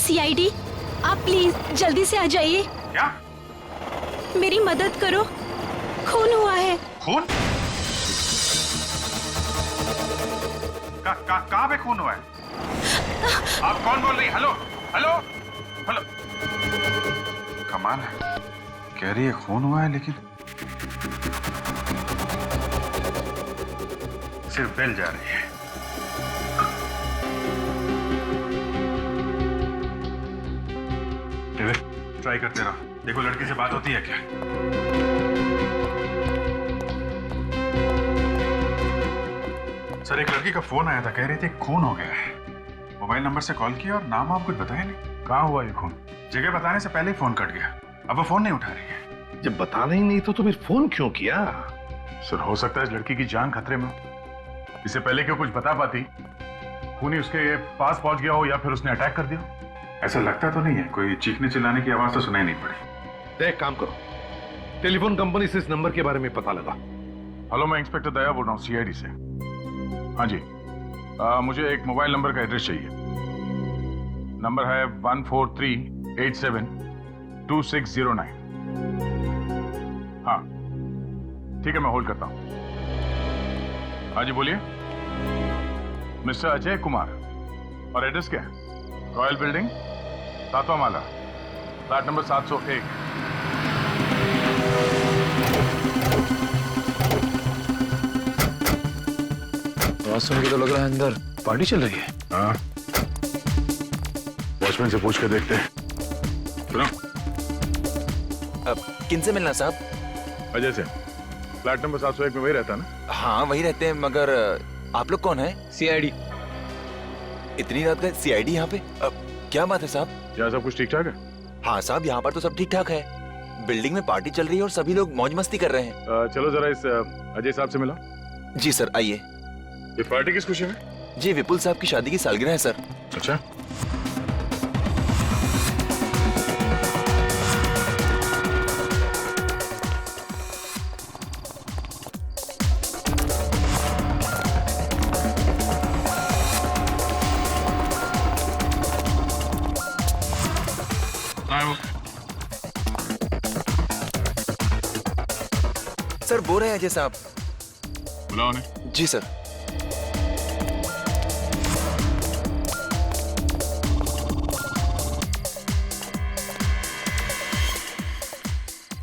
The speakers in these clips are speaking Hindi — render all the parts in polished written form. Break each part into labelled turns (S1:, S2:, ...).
S1: सीआईडी, आप प्लीज जल्दी से आ जाइए।
S2: क्या?
S1: मेरी मदद करो, खून हुआ है।
S2: खून? कहाँ पे खून हुआ है? आप कौन बोल रही? Hello hello hello. कमाल है, कह रही है खून हुआ है लेकिन सिर्फ बेल जा रही है। ट्राई करते रहो, देखो लड़की से बात होती है क्या। सर, एक लड़की का फोन आया था, कह रही थी खून हो गया है। मोबाइल नंबर से कॉल किया और नाम आप कुछ बताया नहीं। कहाँ हुआ ये खून? जगह बताने से पहले ही फोन कट गया। अब वो फोन नहीं उठा रही है।
S3: जब बताना ही नहीं तो फिर फोन क्यों किया?
S2: सर, हो सकता है इस लड़की की जान खतरे में हो। इससे पहले क्यों कुछ बता पाती, खून ही उसके पास पहुंच गया हो या फिर उसने अटैक कर दिया हो। ऐसा लगता तो नहीं है, कोई चीखने चिल्लाने की आवाज तो सुनाई नहीं पड़ी।
S3: एक काम करो, टेलीफोन कंपनी से इस नंबर के बारे में पता लगा।
S2: हेलो, मैं इंस्पेक्टर दया बोल रहा हूँ, सीआईडी से। हाँ जी, मुझे एक मोबाइल नंबर का एड्रेस चाहिए। नंबर है 143872609। हाँ ठीक है, मैं होल्ड करता हूँ। हाँ जी बोलिए। मिस्टर अजय कुमार। और एड्रेस क्या है? रॉयल बिल्डिंग, 7वां माला, फ्लैट नंबर 701।
S4: आवाज सुन के तो लग रहा है अंदर पार्टी चल रही है।
S2: हाँ, वॉचमैन से पूछ के देखते हैं। सुनो।
S4: अब किनसे मिलना साहब?
S2: अजय से। फ्लैट नंबर 701 में वही रहता ना?
S4: हाँ वही रहते हैं, मगर आप लोग कौन है?
S5: सीआईडी।
S4: इतनी रात का सीआईडी यहाँ पे? क्या बात है साहब?
S2: क्या सब कुछ ठीक ठाक है?
S4: हाँ साहब, यहाँ पर तो सब ठीक ठाक है। बिल्डिंग में पार्टी चल रही है और सभी लोग मौज मस्ती कर रहे हैं।
S2: चलो जरा इस अजय साहब से मिला।
S4: जी सर, आइए।
S2: ये पार्टी किस खुशी में?
S4: जी विपुल साहब की शादी की सालगिरह है सर।
S2: अच्छा,
S4: सर बोल रहे हैं अजय साहब।
S2: बुलाओ उन्हें।
S4: जी सर।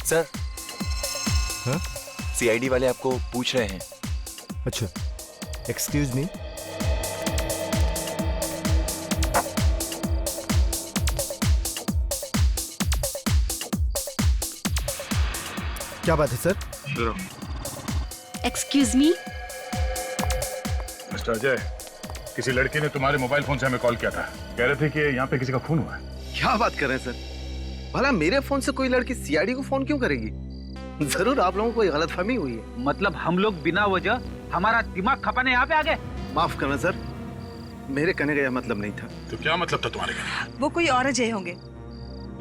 S4: सर,
S6: हाँ?
S4: सीआईडी वाले आपको पूछ रहे हैं।
S6: अच्छा, एक्सक्यूज मी। क्या बात है सर?
S2: जरा।
S1: Excuse me.
S2: मिस्टर अजय, किसी लड़की ने तुम्हारे मोबाइल फोन से हमें कॉल किया था। कह रहे थे कि यहाँ पे किसी का खून हुआ है।
S5: क्या बात कर रहे हैं सर? भला मेरे फोन से कोई लड़की सीआईडी को फोन क्यों करेगी? जरूर आप लोगों को कोई गलतफहमी हुई है।
S7: मतलब हम लोग बिना वजह हमारा दिमाग खपाने यहाँ पे आ गए?
S5: माफ करना सर, मेरे कहने का यह मतलब नहीं था।
S2: तो क्या मतलब था तुम्हारे कहने?
S8: वो कोई और अजय होंगे,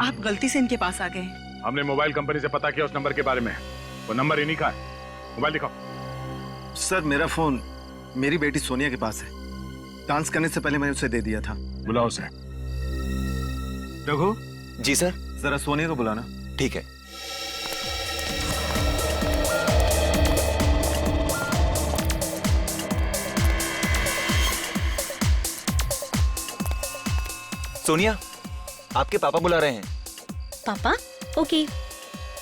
S8: आप गलती से इनके पास आ गए हैं।
S2: हमने मोबाइल कंपनी से पता किया उस नंबर के बारे में। वो नंबर इन्हीं का है। मोबाइल दिखाओ।
S5: सर, मेरा फोन मेरी बेटी सोनिया के पास है। डांस करने से पहले मैंने उसे दे दिया था।
S2: बुलाओ उसे।
S5: रघु।
S4: जी सर।
S5: जरा सोनिया को बुलाना।
S4: ठीक है। सोनिया, आपके पापा बुला रहे हैं।
S1: पापा? ओके,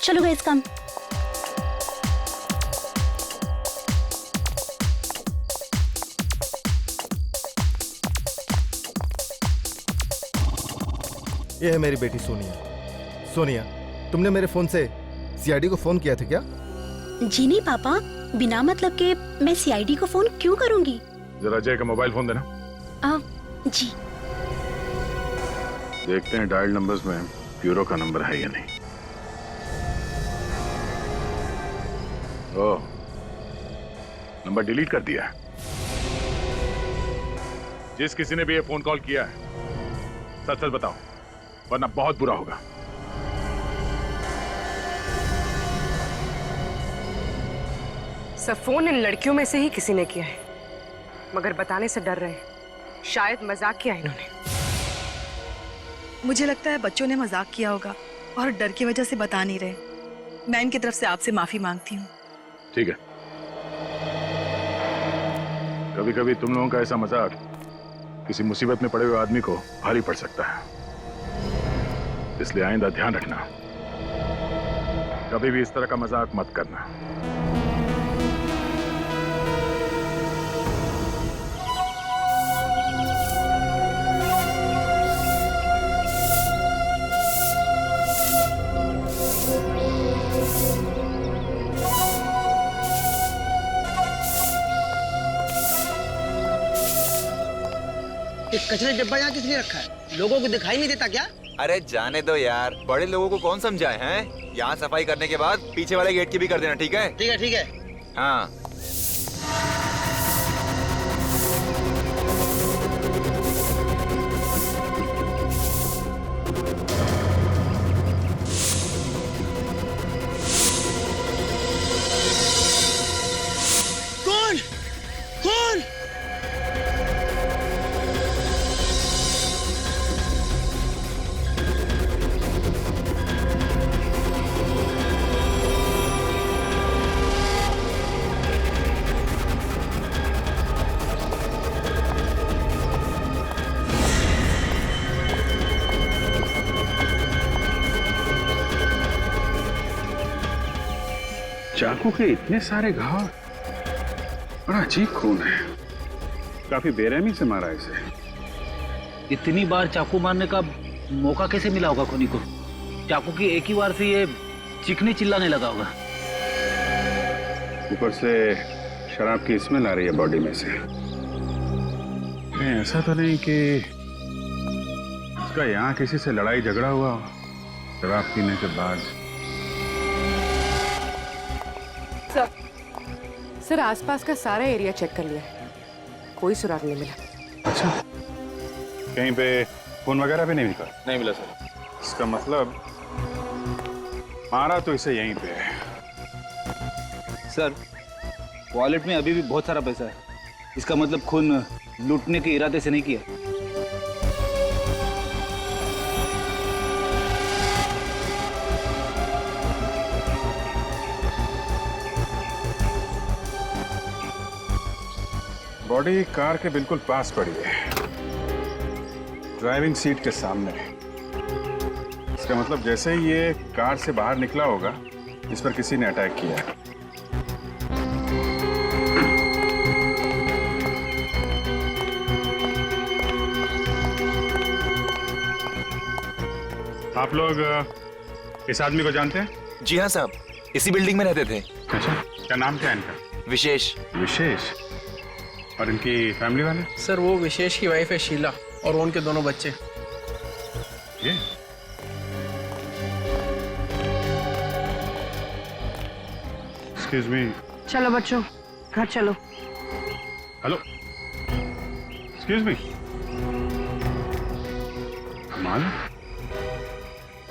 S1: चलो गाइस कम।
S6: ये है मेरी बेटी सोनिया। सोनिया, तुमने मेरे फोन से सीआईडी को फोन किया था क्या?
S1: जी नहीं पापा, बिना मतलब के मैं सीआईडी को फोन क्यों करूंगी?
S2: जरा अजय का मोबाइल फोन देना।
S1: जी।
S2: देखते हैं डायल नंबर्स में ब्यूरो का नंबर है या नहीं। ओह, नंबर डिलीट कर दिया है। जिस किसी ने भी ये फोन कॉल किया है, सच सच बताओ, वरना बहुत बुरा होगा।
S9: सब फोन इन लड़कियों में से ही किसी ने किया है, मगर बताने से डर रहे हैं। शायद मजाक किया इन्होंने।
S8: मुझे लगता है बच्चों ने मजाक किया होगा और डर की वजह से बता नहीं रहे। मैं इनकी तरफ से आपसे माफी मांगती हूँ।
S2: ठीक है, कभी कभी तुम लोगों का ऐसा मजाक किसी मुसीबत में पड़े हुए आदमी को भारी पड़ सकता है, इसलिए आइंदा ध्यान रखना, कभी भी इस तरह का मजाक मत करना।
S10: ये कचरे डब्बा यहाँ किस लिए रखा है? लोगों को दिखाई नहीं देता क्या?
S4: अरे जाने दो यार, बड़े लोगों को कौन समझाए हैं? यहाँ सफाई करने के बाद पीछे वाले गेट की भी कर देना, ठीक है?
S10: ठीक है ठीक है।
S4: हाँ।
S10: कौन? कौन?
S2: चाकू के इतने सारे घाव, बड़ा अजीब खून है, काफी बेरहमी से मारा इसे।
S7: इतनी बार चाकू मारने का मौका कैसे मिला होगा खूनी को? चाकू की एक ही बार से ये चिकनी चिल्लाने लगा होगा।
S2: ऊपर से शराब की स्मेल आ रही है बॉडी में से। नहीं, ऐसा तो नहीं कि उसका यहाँ किसी से लड़ाई झगड़ा हुआ हो शराब पीने के बाद।
S9: सर आसपास का सारा एरिया चेक कर लिया है, कोई सुराग नहीं मिला।
S2: अच्छा, कहीं पे फोन वगैरह भी नहीं मिला? नहीं मिला सर। इसका मतलब मारा तो इसे यहीं पे है।
S7: सर वॉलेट में अभी भी बहुत सारा पैसा है, इसका मतलब खून लूटने के इरादे से नहीं किया।
S2: बॉडी कार के बिल्कुल पास पड़ी है, ड्राइविंग सीट के सामने। इसका मतलब जैसे ही ये कार से बाहर निकला होगा, इस पर किसी ने अटैक किया है। आप लोग इस आदमी को जानते हैं?
S4: जी हाँ साहब, इसी बिल्डिंग में रहते थे।
S2: अच्छा, क्या नाम क्या है इनका?
S4: विशेष।
S2: विशेष। और इनकी फैमिली वाले?
S10: सर वो विशेष की वाइफ है शीला और उनके दोनों बच्चे।
S2: ये एक्सक्यूज मी।
S9: चलो बच्चों घर चलो।
S2: Hello, excuse me. कमाल,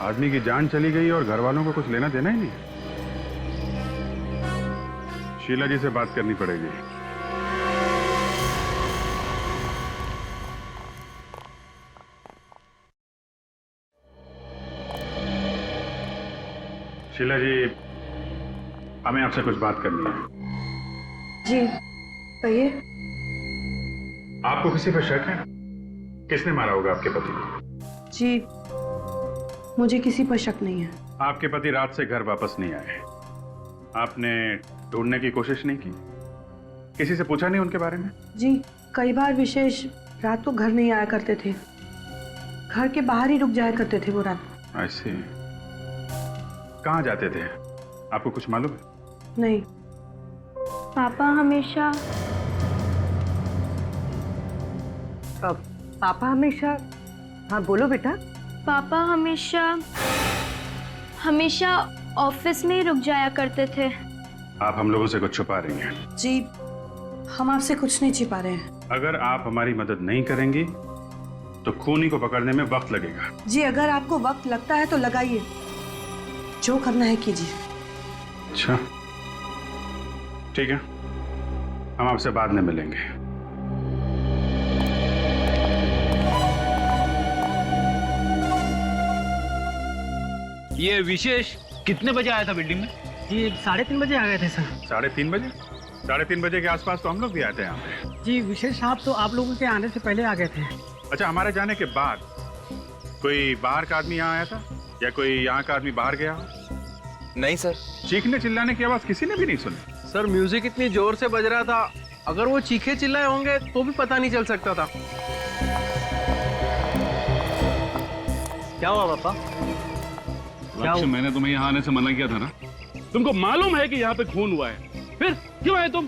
S2: आदमी की जान चली गई और घर वालों को कुछ लेना देना ही नहीं। शीला जी से बात करनी पड़ेगी। शीला जी, हमें आपसे कुछ बात करनी है।
S9: जी कहिए।
S2: आपको किसी पर शक है? किसने मारा होगा आपके पति को?
S9: जी मुझे किसी पर शक नहीं है।
S2: आपके पति रात से घर वापस नहीं आए, आपने ढूंढने की कोशिश नहीं की? किसी से पूछा नहीं उनके बारे में?
S9: जी कई बार विशेष रात को घर नहीं आया करते थे, घर के बाहर ही रुक जाया करते थे वो रात।
S2: ऐसे कहाँ जाते थे, आपको कुछ मालूम है?
S9: नहीं।
S1: पापा हमेशा
S9: पापा हमेशा। हाँ बोलो बेटा।
S1: पापा हमेशा ऑफिस में ही रुक जाया करते थे।
S2: आप हम लोगों से कुछ छुपा रही हैं।
S8: जी हम आपसे कुछ नहीं छिपा रहे हैं।
S2: अगर आप हमारी मदद नहीं करेंगी तो खूनी को पकड़ने में वक्त लगेगा।
S8: जी अगर आपको वक्त लगता है तो लगाइए, जो करना है कीजिए।
S2: अच्छा ठीक है, हम आपसे बाद में मिलेंगे।
S7: ये विशेष कितने बजे आया था बिल्डिंग में?
S10: जी 3:30 बजे आ गए थे सर।
S2: 3:30 बजे? 3:30 बजे के आसपास तो हम लोग भी आते हैं यहाँ पे।
S10: जी विशेष साहब तो आप लोगों के आने से पहले आ गए थे।
S2: अच्छा, हमारे जाने के बाद कोई बाहर का आदमी यहाँ आया था या कोई यहाँ का आदमी बाहर गया?
S4: नहीं सर।
S2: चीखने चिल्लाने की आवाज किसी ने भी नहीं सुनी।
S11: सर म्यूजिक इतनी जोर से बज रहा था, अगर वो चीखे चिल्लाए होंगे तो भी पता नहीं चल सकता था। क्या हुआ पापा?
S7: लक्ष्य, मैंने तुम्हें यहाँ आने से मना किया था ना? तुमको मालूम है कि यहाँ पे खून हुआ है, फिर क्यों आए तुम?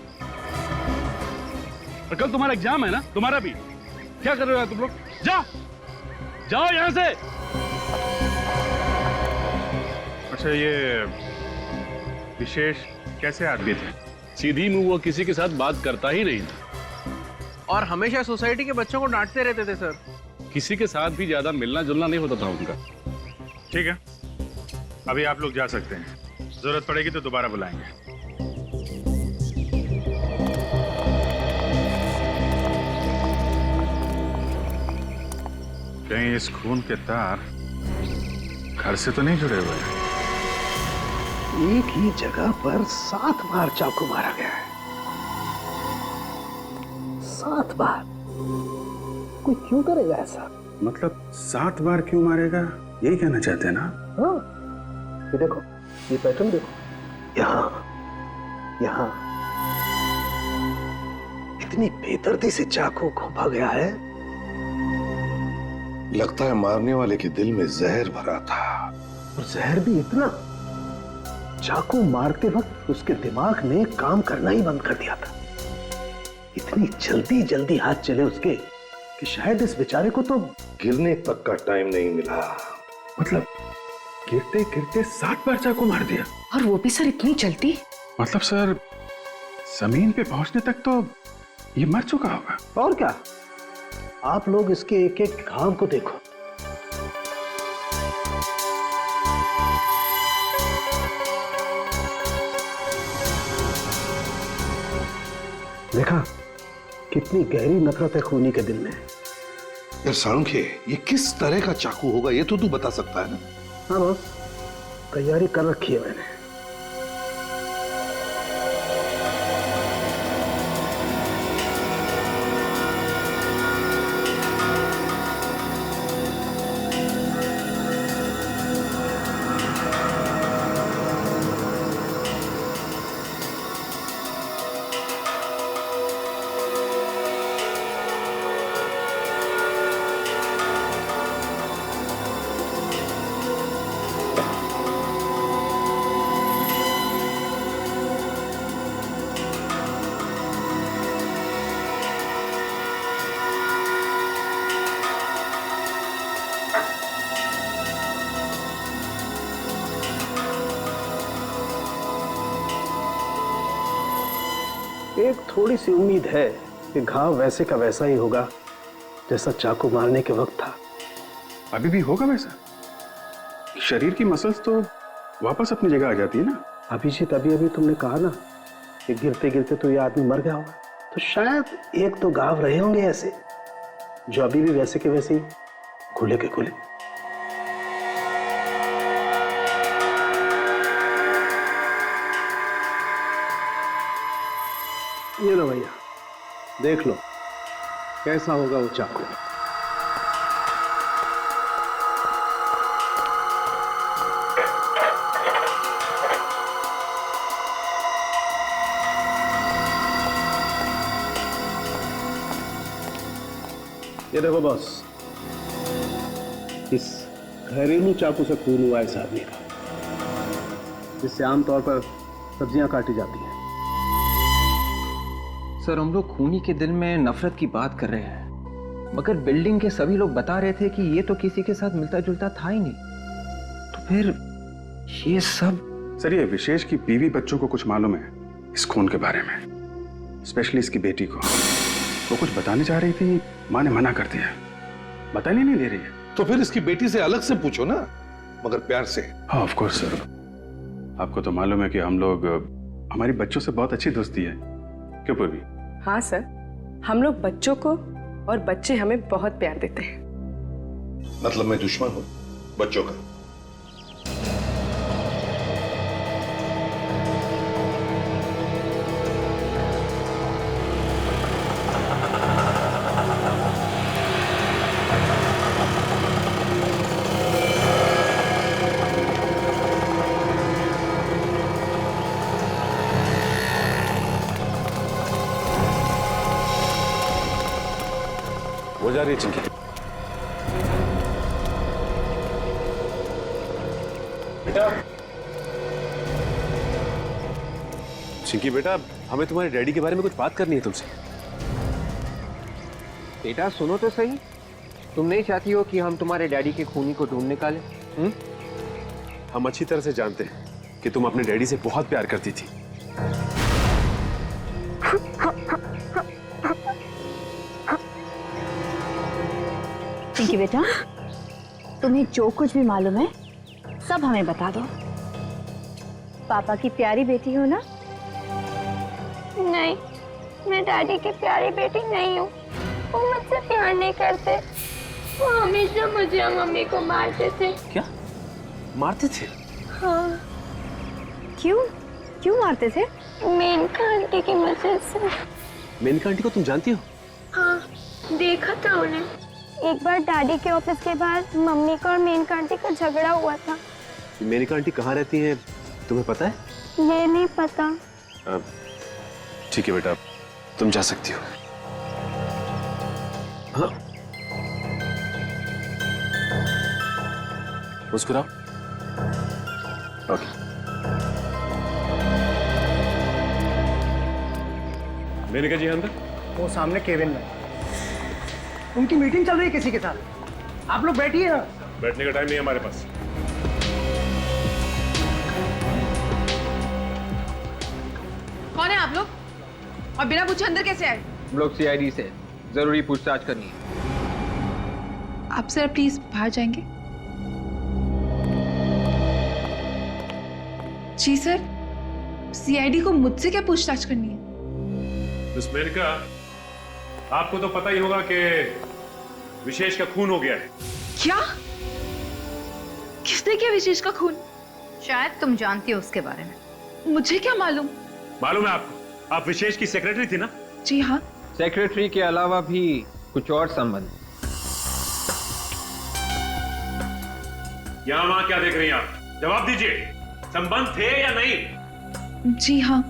S7: और कल तुम्हारा एग्जाम है ना, तुम्हारा भी। क्या कर रहे हो तुम लोग? जाओ यहाँ से।
S2: अच्छा, ये विशेष कैसे आदमी थे?
S7: सीधी मुंह वो किसी के साथ बात करता ही नहीं था
S11: और हमेशा सोसाइटी के बच्चों को डांटते रहते थे सर।
S7: किसी के साथ भी ज्यादा मिलना जुलना नहीं होता था उनका।
S2: ठीक है, अभी आप लोग जा सकते हैं। जरूरत पड़ेगी तो दोबारा बुलाएंगे। कहीं इस खून के तार घर से तो नहीं जुड़े हुए हैं?
S10: एक ही जगह पर 7 बार चाकू मारा गया है। 7 बार। कोई क्यों करेगा ऐसा?
S2: मतलब 7 बार क्यों मारेगा, यही कहना चाहते हैं ना?
S10: हाँ, ये देखो, ये पैटर्न देखो, यहाँ इतनी बेदर्दी से चाकू घोंपा गया है।
S3: लगता है मारने वाले के दिल में जहर भरा था।
S10: और जहर भी इतना, चाकू मारते वक्त उसके दिमाग ने काम करना ही बंद कर दिया था। इतनी जल्दी जल्दी हाथ चले उसके कि शायद इस बेचारे को तो
S3: गिरने तक का टाइम नहीं मिला।
S2: मतलब गिरते गिरते 7 बार चाकू मार दिया?
S9: और वो भी सर इतनी जल्दी?
S2: मतलब सर, जमीन पे पहुंचने तक तो ये मर चुका होगा।
S10: और क्या, आप लोग इसके एक एक घाव को देखो। देखा कितनी गहरी नफरत है खूनी के दिल में।
S3: यार साळुंखे, ये किस तरह का चाकू होगा ये तो तू बता सकता है ना?
S10: हाँ बॉस, तैयारी कर रखी है मैंने। एक थोड़ी सी उम्मीद है कि घाव वैसे का वैसा ही होगा जैसा चाकू मारने के वक्त था।
S2: अभी भी होगा वैसा? शरीर की मसल्स तो वापस अपनी जगह आ जाती है ना?
S10: अभिजीत, अभी तुमने कहा ना कि गिरते गिरते तो ये आदमी मर गया होगा, तो शायद एक दो घाव रहे होंगे ऐसे जो अभी भी वैसे के वैसे ही खुले के खुले। ये लो भैया, देख लो कैसा होगा वो चाकू। ये देखो बॉस, इस घरेलू चाकू से खून हुआ इस आदमी का, जिससे आमतौर पर सब्जियां काटी जाती हैं।
S12: सर, हम लोग खूनी के दिल में नफरत की बात कर रहे हैं, मगर बिल्डिंग के सभी लोग बता रहे थे कि ये तो किसी के साथ मिलता जुलता था ही नहीं, तो फिर ये सब।
S2: सर, ये विशेष की बीवी बच्चों को कुछ मालूम है इस खून के बारे में, स्पेशली इसकी बेटी को। वो कुछ बताने जा रही थी, माँ ने मना कर दिया, बताने नहीं दे रही है।
S3: तो फिर इसकी बेटी से अलग से पूछो ना, मगर प्यार से।
S2: हाँ ऑफ कोर्स सर, आपको तो मालूम है कि हम लोग, हमारी बच्चों से बहुत अच्छी दोस्ती है, क्यों पूर्वी?
S9: हाँ सर, हम लोग बच्चों को और बच्चे हमें बहुत प्यार देते हैं।
S3: मतलब मैं दुश्मन हूँ बच्चों का?
S13: जा रही है चिंकी? बेटा, चिंकी बेटा, हमें तुम्हारे डैडी के बारे में कुछ बात करनी है तुमसे।
S12: बेटा सुनो तो सही, तुम नहीं चाहती हो कि हम तुम्हारे डैडी के खूनी को ढूंढ निकालें?
S13: हम अच्छी तरह से जानते हैं कि तुम अपने डैडी से बहुत प्यार करती थी।
S1: पिंकी बेटा, तुम्हें जो कुछ भी मालूम है सब हमें बता दो। पापा की प्यारी बेटी हो ना?
S14: नहीं, मैं डैडी की प्यारी बेटी नहीं हूँ। वो मुझसे प्यार नहीं करते। वो हमेशा मुझे और मम्मी को मारते थे।
S13: क्या मारते थे?
S14: हाँ।
S1: क्यों मारते थे?
S14: मेनका आंटी की वजह से।
S13: मेनका आंटी को तुम जानती हो?
S14: हाँ, देखा था उन्हें। एक बार डैडी के ऑफिस के बाद मम्मी का और मेनका आंटी का झगड़ा हुआ था।
S13: मेनका आंटी कहाँ रहती हैं तुम्हें पता है?
S14: ये नहीं पता।
S13: ठीक है बेटा, तुम जा सकती हो। हाँ, मुस्कुराओ। ओके। मेनका जी अंदर?
S10: वो सामने केबिन में उनकी मीटिंग चल रही है किसी के साथ। आप लोग बैठिए ना।
S13: बैठने का टाइम नहीं है हमारे पास।
S8: कौन है आप लोग और बिना पूछे अंदर कैसे आए?
S12: हम लोग सीआईडी से जरूरी पूछताछ करनी है।
S8: आप सर प्लीज बाहर जाएंगे? जी सर, सीआईडी को मुझसे क्या पूछताछ करनी है?
S13: मिस मेनका, आपको तो पता ही होगा कि विशेष का खून हो गया है।
S8: क्या? किसने किया विशेष का खून?
S1: शायद तुम जानती हो उसके बारे में।
S8: मुझे क्या मालूम?
S13: मालूम है आपको? आप विशेष की सेक्रेटरी थी ना?
S8: जी हाँ।
S12: सेक्रेटरी के अलावा भी कुछ और संबंध?
S13: यहाँ वहां क्या देख रही हैं आप? जवाब दीजिए, संबंध थे या नहीं?
S8: जी हाँ,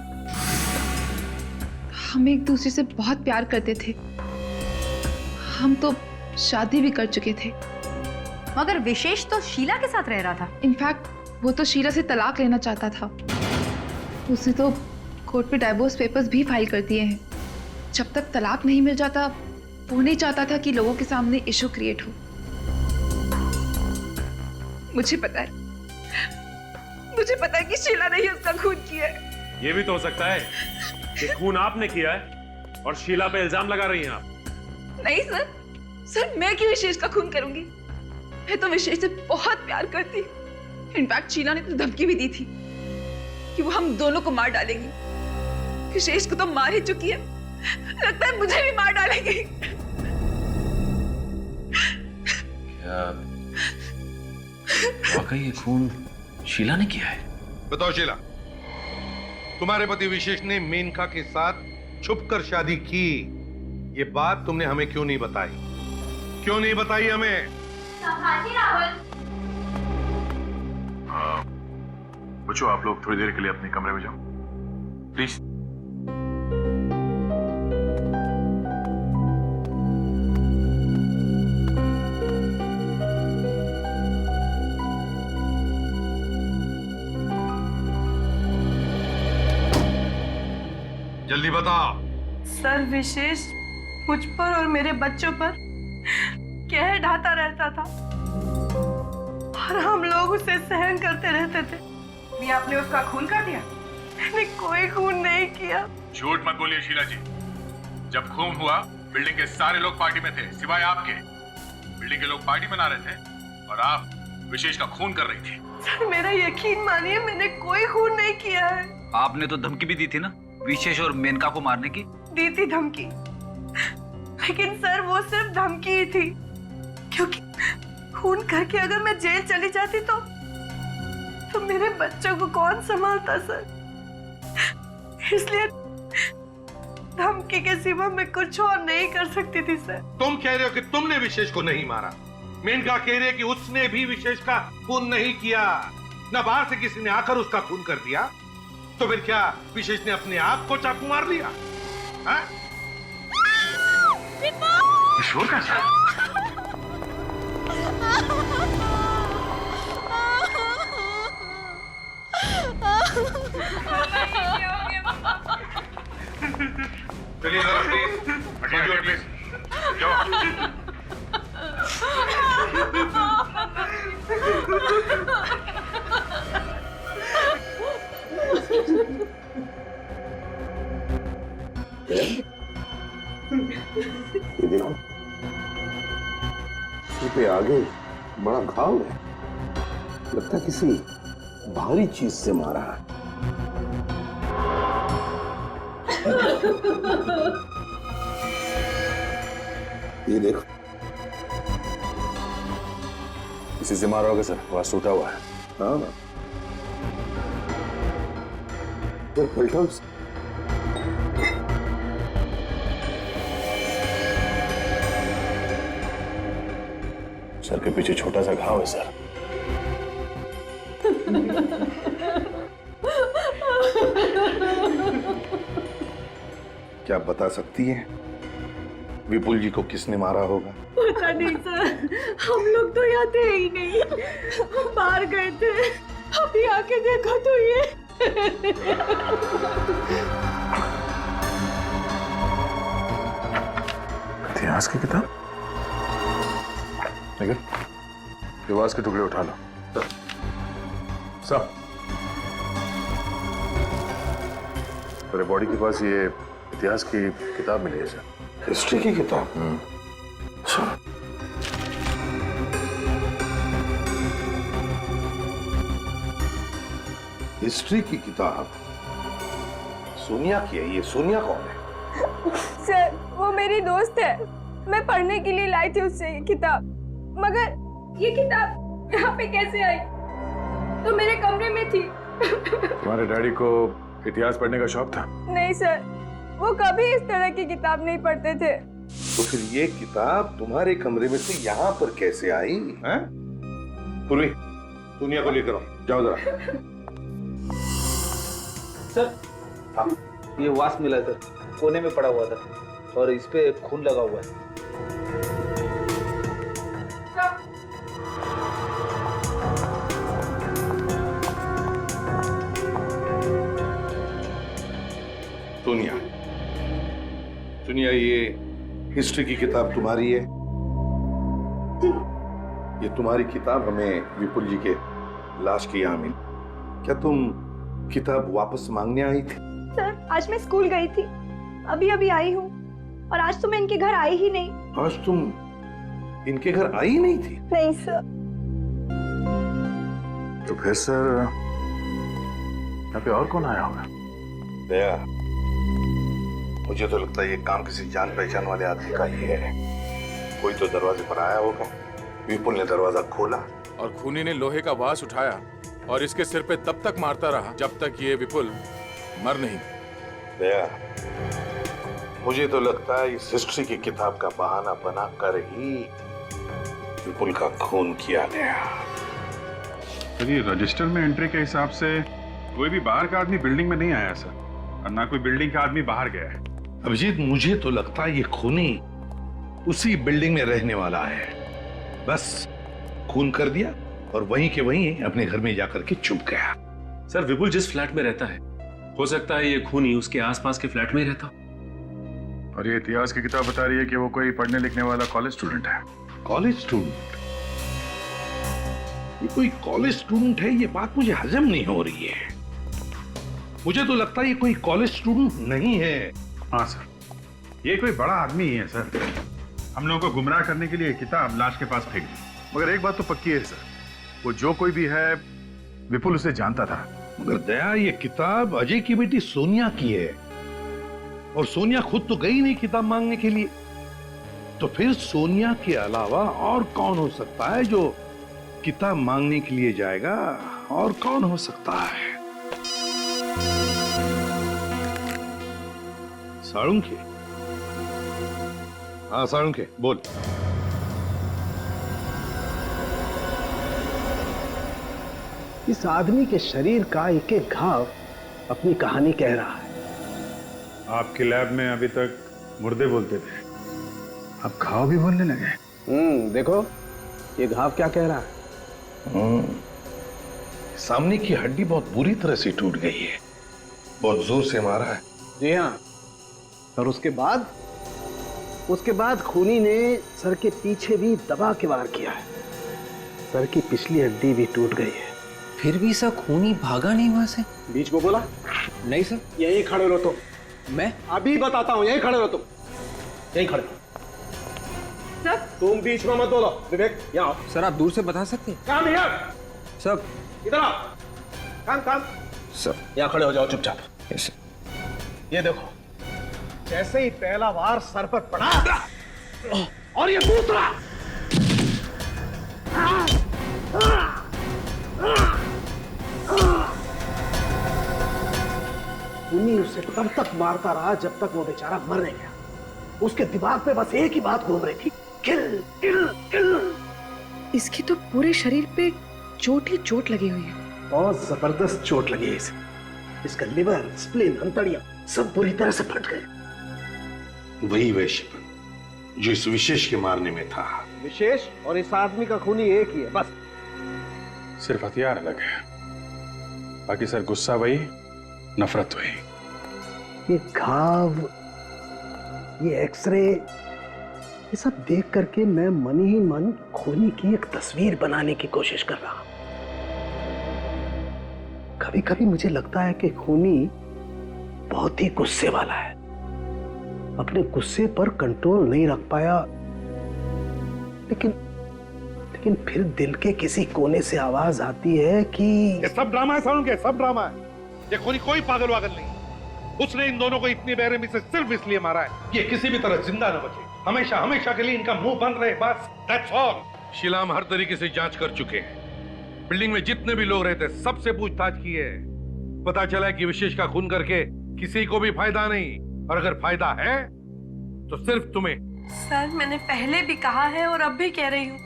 S8: हम एक दूसरे से बहुत प्यार करते थे। हम तो शादी भी कर चुके थे।
S1: मगर विशेष तो शीला के साथ रह रहा था।
S8: इनफैक्ट वो तो शीला से तलाक लेना चाहता था। उसने तो कोर्ट पे डाइवोर्स पेपर्स भी फाइल कर दिए हैं। जब तक तलाक नहीं मिल जाता, वो नहीं चाहता था कि लोगों के सामने इशू क्रिएट हो। मुझे पता है कि शीला ने ही उसका खून किया है।
S13: ये भी तो हो सकता है कि खून आपने किया है और शीला पे इल्जाम लगा रही हैं आप।
S8: नहीं सर, मैं क्यों विशेष का खून करूंगी? मैं तो विशेष से बहुत प्यार करती। इनफैक्ट शीला ने तो धमकी भी दी थी कि वो हम दोनों को मार डालेंगी। विशेष को तो मार ही चुकी है, लगता है मुझे भी मार डालेंगी।
S4: क्या वाकई ये खून शीला ने किया है?
S3: बताओ शीला, तुम्हारे पति विशेष ने मेनका के साथ छुपकर शादी की, ये बात तुमने हमें क्यों नहीं बताई? क्यों नहीं बताई हमें?
S2: बच्चों, आप लोग थोड़ी देर के लिए अपने कमरे में जाओ प्लीज। जल्दी बताओ।
S9: सर, विशेष मुझ पर और मेरे बच्चों पर कहर ढाता रहता था और हम लोग उसे सहन करते रहते थे। भी आपने उसका खून कर दिया? मैंने कोई खून नहीं किया।
S2: झूठ मत बोलिए शीला जी। जब खून हुआ, बिल्डिंग के सारे लोग पार्टी में थे सिवाय आपके। बिल्डिंग के लोग पार्टी मना रहे थे और आप विशेष का खून कर रही थी।
S9: सर, मेरा यकीन मानिए, मैंने कोई खून नहीं किया है।
S7: आपने तो धमकी भी दी थी ना विशेष और मेनका को मारने की?
S9: दी थी धमकी, लेकिन सर वो सिर्फ धमकी ही थी, क्योंकि खून करके अगर मैं जेल चली जाती तो मेरे बच्चों को कौन संभालता सर? इसलिए धमकी के सिवा मैं कुछ और नहीं कर सकती थी सर।
S3: तुम कह रहे हो कि तुमने विशेष को नहीं मारा, मेनका कह रही है कि उसने भी विशेष का खून नहीं किया, न बाहर से किसी ने आकर उसका खून कर दिया। तो फिर क्या विशेष ने अपने आप को चाकू मार लिया? हाँ?
S2: शोर कैसा?
S3: चलिए जरा प्लीज,
S2: हटिए प्लीज, जाओ।
S10: ये देखो, सिर पे आगे बड़ा घाव है, लगता है किसी भारी चीज से मारा है। ये देखो,
S2: किसी से मारा होगा सर, वहां टूटा हुआ है।
S10: हाँ तो पलटा
S2: सर के पीछे छोटा सा घाव है सर।
S3: क्या बता सकती है विपुल जी को किसने मारा होगा?
S9: पता नहीं सर, हम लोग तो यहाँ थे ही नहीं, हम बाहर गए थे। अभी आके देखो तो ये
S2: इतिहास की किताब, लेकिन इतिहास के टुकड़े उठा लो सब। तेरे बॉडी के पास ये इतिहास की किताब मिली है सर।
S10: हिस्ट्री की किताब? अच्छा, हिस्ट्री की किताब सोनिया की है। ये सोनिया कौन है?
S14: सर वो मेरी दोस्त है, मैं पढ़ने के लिए लाई थी उससे ये किताब, मगर ये किताब यहाँ पे कैसे आई? तो मेरे कमरे में थी।
S2: तुम्हारे डैडी को इतिहास पढ़ने का शौक था?
S14: नहीं सर, वो कभी इस तरह की किताब नहीं पढ़ते थे।
S3: तो फिर ये किताब तुम्हारे कमरे में से यहाँ पर कैसे आई? हैं? पूर्वी, सोनिया को लेकर आओ, जाओ जरा।
S7: सर
S3: हाँ,
S7: ये वास मिला सर, कोने में पड़ा हुआ था और इस पे खून लगा हुआ है।
S3: सोनिया, सोनिया, ये हिस्ट्री की किताब तुम्हारी है? ये तुम्हारी किताब हमें विपुल जी के लाश की यहाँ मिली। क्या तुम किताब वापस मांगने आई थी?
S14: सर आज मैं स्कूल गई थी, अभी अभी आई हूँ, और आज तो मैं इनके घर आई ही नहीं।
S3: आज तुम इनके घर आई नहीं थी?
S14: नहीं सर।
S2: तो फिर सर यहाँ पे और कौन आया होगा?
S3: दया, मुझे तो लगता है ये काम किसी जान पहचान वाले आदमी का ही है। कोई तो दरवाजे पर आया होगा, विपुल ने दरवाजा खोला
S2: और खूनी ने लोहे का वास उठाया और इसके सिर पे तब तक मारता रहा जब तक ये विपुल मर नहीं।
S3: दया, मुझे तो लगता है इस हिस्ट्री की किताब का बहाना बना कर ही विपुल का खून किया गया।
S2: चलिए, रजिस्टर में एंट्री के हिसाब से कोई भी बाहर का आदमी बिल्डिंग में नहीं आया सर, और ना कोई बिल्डिंग का आदमी बाहर गया है।
S3: अभिजीत, मुझे तो लगता है ये खूनी उसी बिल्डिंग में रहने वाला है। बस खून कर दिया और वहीं के वहीं अपने घर में जाकर के छुप गया।
S13: सर विपुल जिस फ्लैट में रहता है, हो सकता है ये खूनी उसके आसपास के फ्लैट में ही रहता।
S2: और ये इतिहास की किताब बता रही है कि वो कोई पढ़ने लिखने वाला कॉलेज स्टूडेंट है।
S3: College student? ये कोई कॉलेज स्टूडेंट है, ये बात मुझे हजम नहीं हो रही है। मुझे तो लगता है ये कोई कॉलेज स्टूडेंट नहीं है।
S2: हाँ सर, ये कोई बड़ा आदमी ही है सर। हम लोगों को गुमराह करने के लिए किताब लाश के पास फेंक दी। मगर एक बात तो पक्की है सर, वो जो कोई भी है विपुल उसे जानता था।
S3: मगर दया, ये किताब अजय की बेटी सोनिया की है और सोनिया खुद तो गई नहीं किताब मांगने के लिए। तो फिर सोनिया के अलावा और कौन हो सकता है जो किताब मांगने के लिए जाएगा? और कौन हो सकता है? साळुंखे? हाँ साळुंखे, बोल।
S10: इस आदमी के शरीर का एक एक घाव अपनी कहानी कह रहा है।
S2: आपके लैब में अभी तक मुर्दे बोलते थे,
S10: अब घाव भी बोलने लगे। देखो ये घाव क्या कह रहा है।
S3: सामने की हड्डी बहुत बुरी तरह से टूट गई है, बहुत जोर से मारा है।
S10: जी हाँ, और उसके बाद खूनी ने सर के पीछे भी दबा के वार किया है। सर की पिछली हड्डी भी टूट गई है।
S12: फिर भी सर खूनी भागा नहीं वहां से?
S10: बीच में बोला
S12: नहीं सर।
S10: यहीं खड़े रहो तुम।
S12: मैं
S10: अभी बताता हूँ, यहीं खड़े रहो तुम, यहीं खड़े रहो।
S8: सर
S10: तुम बीच में मत बोलो। विवेक यहाँ आओ।
S12: सर आप दूर से बता सकते?
S10: काम हियर।
S12: सर
S10: इधर आओ। काम
S12: सर
S10: यहाँ खड़े हो जाओ चुपचाप।
S12: यस।
S10: ये देखो, जैसे ही पहला वार सर पर पड़ा और ये दूसरा, खूनी उसे तब तक मारता रहा जब तक वो बेचारा मर नहीं गया। उसके दिमाग में बस एक ही बात घूम रही थी, किल किल किल।
S9: इसकी तो पूरे शरीर पे चोट ही चोट लगी हुई है।
S10: बहुत जबरदस्त चोट लगी है इसे। इसका लिवर, स्प्लीन, अंतड़ियां सब बुरी तरह से फट गए।
S3: वही वैश्यपन जो इस विशेष के मारने में था।
S10: विशेष और इस आदमी का खूनी एक ही है बस।
S2: सिर्फ हथियार अलग है, बाकी सर गुस्सा वही, नफरत वही।
S10: ये घाव, ये एक्सरे, ये सब देख करके मैं मन ही मन खूनी की एक तस्वीर बनाने की कोशिश कर रहा हूं। कभी कभी मुझे लगता है कि खूनी बहुत ही गुस्से वाला है, अपने गुस्से पर कंट्रोल नहीं रख पाया। लेकिन फिर दिल के किसी कोने से आवाज आती है कि
S3: ये सब ड्रामा है, सारुण के सब ड्रामा है। ये खूनी कोई पागल वागल नहीं। उसने इन दोनों को इतनी बेरहमी से सिर्फ इसलिए मारा है ये किसी भी तरह जिंदा न बचे, हमेशा हमेशा के लिए इनका मुंह बंद रहे, बस दैट्स ऑल। शीला हम हर तरीके से जांच कर चुके हैं। बिल्डिंग में जितने भी लोग रहते सबसे पूछताछ की है। पता चला है कि विशेष का खून करके किसी को भी फायदा नहीं, और अगर फायदा है तो सिर्फ तुम्हें।
S9: सर मैंने पहले भी कहा है और अब भी कह रही हूँ,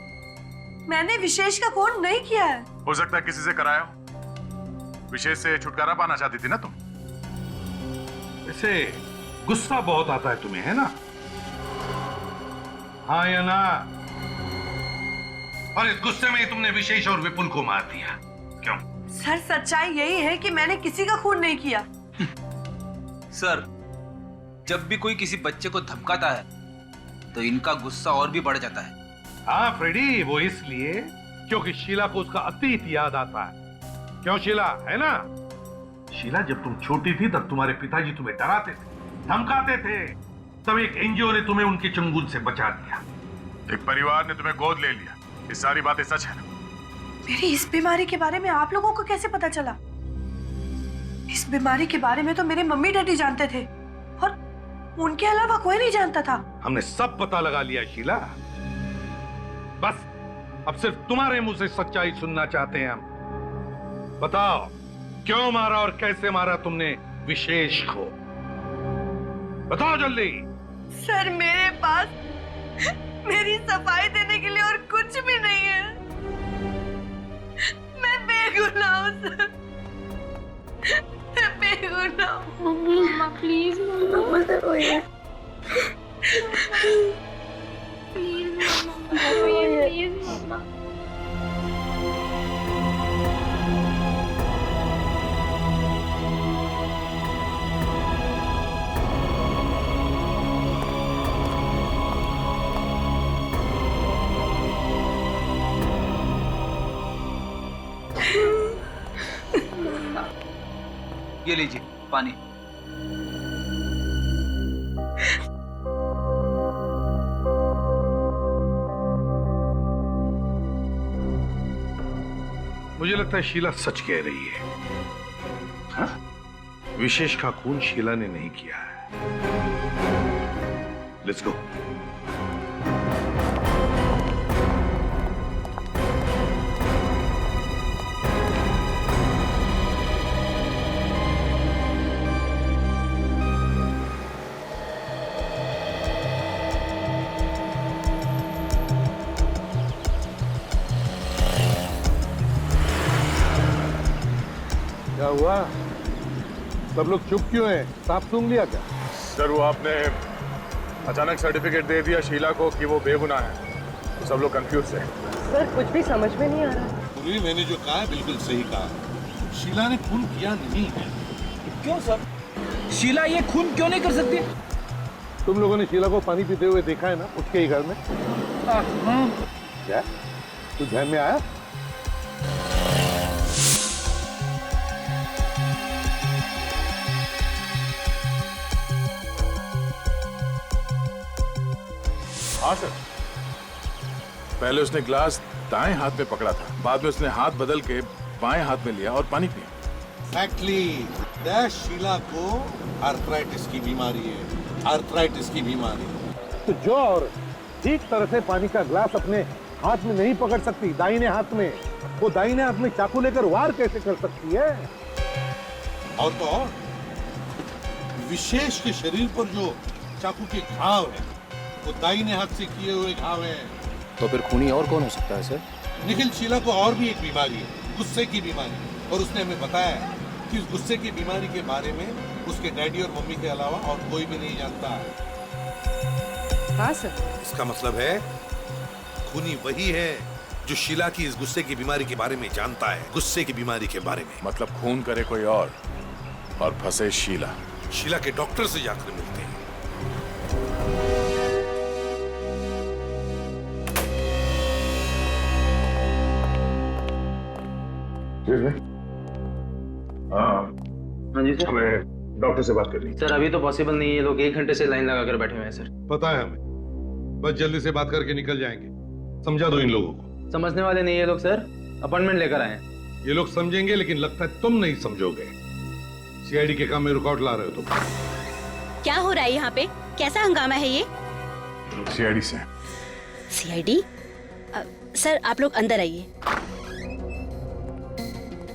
S9: मैंने विशेष का खून नहीं किया है।
S2: हो सकता है किसी से कराया हो। विशेष से छुटकारा पाना चाहती थी ना तुम?
S3: ऐसे गुस्सा बहुत आता है तुम्हें, है ना? हाँ या ना? और इस गुस्से में ही तुमने विशेष और विपुल को मार दिया, क्यों?
S9: सर सच्चाई यही है कि मैंने किसी का खून नहीं किया।
S7: सर जब भी कोई किसी बच्चे को धमकाता है तो इनका गुस्सा और भी बढ़ जाता है।
S3: हाँ फ्रेडी, वो इसलिए क्योंकि शीला को उसका अतीत याद आता है। क्यों शीला, है ना? शीला जब तुम छोटी थी तब तुम्हारे पिताजी तुम्हें डराते थे, धमकाते थे, तब एक एनजीओ ने तुम्हें उनके चंगुल से बचा दिया।
S2: एक परिवार ने तुम्हें गोद ले लिया। ये सारी बातें सच है ना?
S9: मेरी इस बीमारी के बारे में आप लोगों को कैसे पता चला? इस बीमारी के बारे में तो मेरे मम्मी डैडी जानते थे और उनके अलावा कोई नहीं जानता था।
S3: हमने सब पता लगा लिया शीला, बस अब सिर्फ तुम्हारे मुंह से सच्चाई सुनना चाहते हैं हम। बताओ क्यों मारा और कैसे मारा तुमने विशेष को? बताओ जल्दी।
S9: सर मेरे पास मेरी सफाई देने के लिए और कुछ भी नहीं है। मैं बेगुनाह हूँ सर, मैं बेगुनाह हूँ।
S14: मम्मा प्लीज मम्मा मत रोइए। प्लीज मम्मा रोइए, प्लीज मम्मा।
S7: ये लीजिए पानी।
S3: मुझे लगता है शीला सच कह रही है। हाँ? विशेष का खून शीला ने नहीं किया है। Let's go.
S15: क्या हुआ? सब लोग चुप क्यों हैं? सांप सूंघ लिया क्या?
S2: सर वो आपने अचानक सर्टिफिकेट दे दिया शीला को कि वो बेगुनाह है, तो सब लोग कंफ्यूज थे।
S9: सर कुछ भी समझ में नहीं आ रहा।
S3: पूर्वी, मैंने जो कहा है बिल्कुल सही कहा। शीला ने खून किया नहीं है।
S7: क्यों सर? शीला ये खून क्यों नहीं कर सकती?
S3: तुम लोगों ने शीला को पानी पीते हुए देखा है ना, उसके ही घर में। क्या कुछ ध्यान में आया?
S2: हाँ सर, पहले उसने ग्लास दाएं हाथ में पकड़ा था, बाद में उसने हाथ बदल के बाएं हाथ में लिया और पानी पिया।
S3: Exactly. शीला को आर्थराइटिस की बीमारी है, आर्थराइटिस की बीमारी। तो जो और ठीक तरह से पानी का ग्लास अपने हाथ में नहीं पकड़ सकती दाहिने हाथ में, वो दाहिने हाथ में चाकू लेकर वार कैसे कर सकती है? और तो और विशेष के शरीर पर जो चाकू के घाव है, वो दाहिने हाथ से किए हुए घाव हैं।
S12: तो फिर खूनी और कौन हो सकता है सर?
S3: निखिल, शीला को और भी एक बीमारी है, गुस्से की बीमारी, और उसने हमें बताया है कि उस गुस्से की बीमारी के बारे में उसके डैडी और मम्मी के अलावा और कोई भी नहीं जानता।
S9: हाँ सर।
S3: इसका मतलब है खूनी वही है जो शीला की इस गुस्से की बीमारी के बारे में जानता है, गुस्से की बीमारी के बारे में।
S2: मतलब खून करे कोई और फंसे शीला।
S3: शीला के डॉक्टर से जाकर मिलते हैं।
S7: हाँ जी सर।
S2: हमें डॉक्टर से बात करनी।
S7: सर अभी तो पॉसिबल नहीं है, ये लोग 1 घंटे से लाइन लगा कर बैठे हुए हैं सर।
S3: पता है हमें, बस जल्दी से बात करके निकल जाएंगे। समझा दो इन लोगों को।
S7: समझने वाले नहीं है लोग सर, अपॉइंटमेंट लेकर आए हैं।
S3: ये लोग समझेंगे, लेकिन लगता है तुम नहीं समझोगे। सीआईडी के काम में रुकावट ला रहे हो तुम।
S14: क्या हो रहा है यहाँ पे? कैसा हंगामा है ये?
S2: सीआईडी से।
S14: सीआईडी? सर आप लोग अंदर आइए।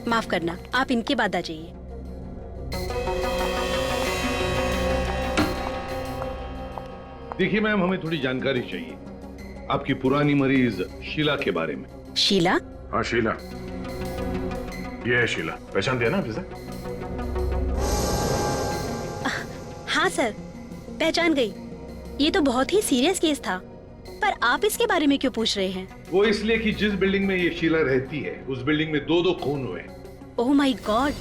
S14: माफ करना, आप इनके बाद आ जाइए।
S3: देखिए मैम, हमें थोड़ी जानकारी चाहिए आपकी पुरानी मरीज शीला के बारे में।
S14: शीला?
S2: हाँ शीला, ये है शीला। पहचान दिया ना आप इसे?
S14: हाँ सर, पहचान गई। ये तो बहुत ही सीरियस केस था, पर आप इसके बारे में क्यों पूछ रहे हैं?
S3: वो इसलिए कि जिस बिल्डिंग में ये शीला रहती है, उस बिल्डिंग में 2 खून हुए।
S14: ओह माय गॉड,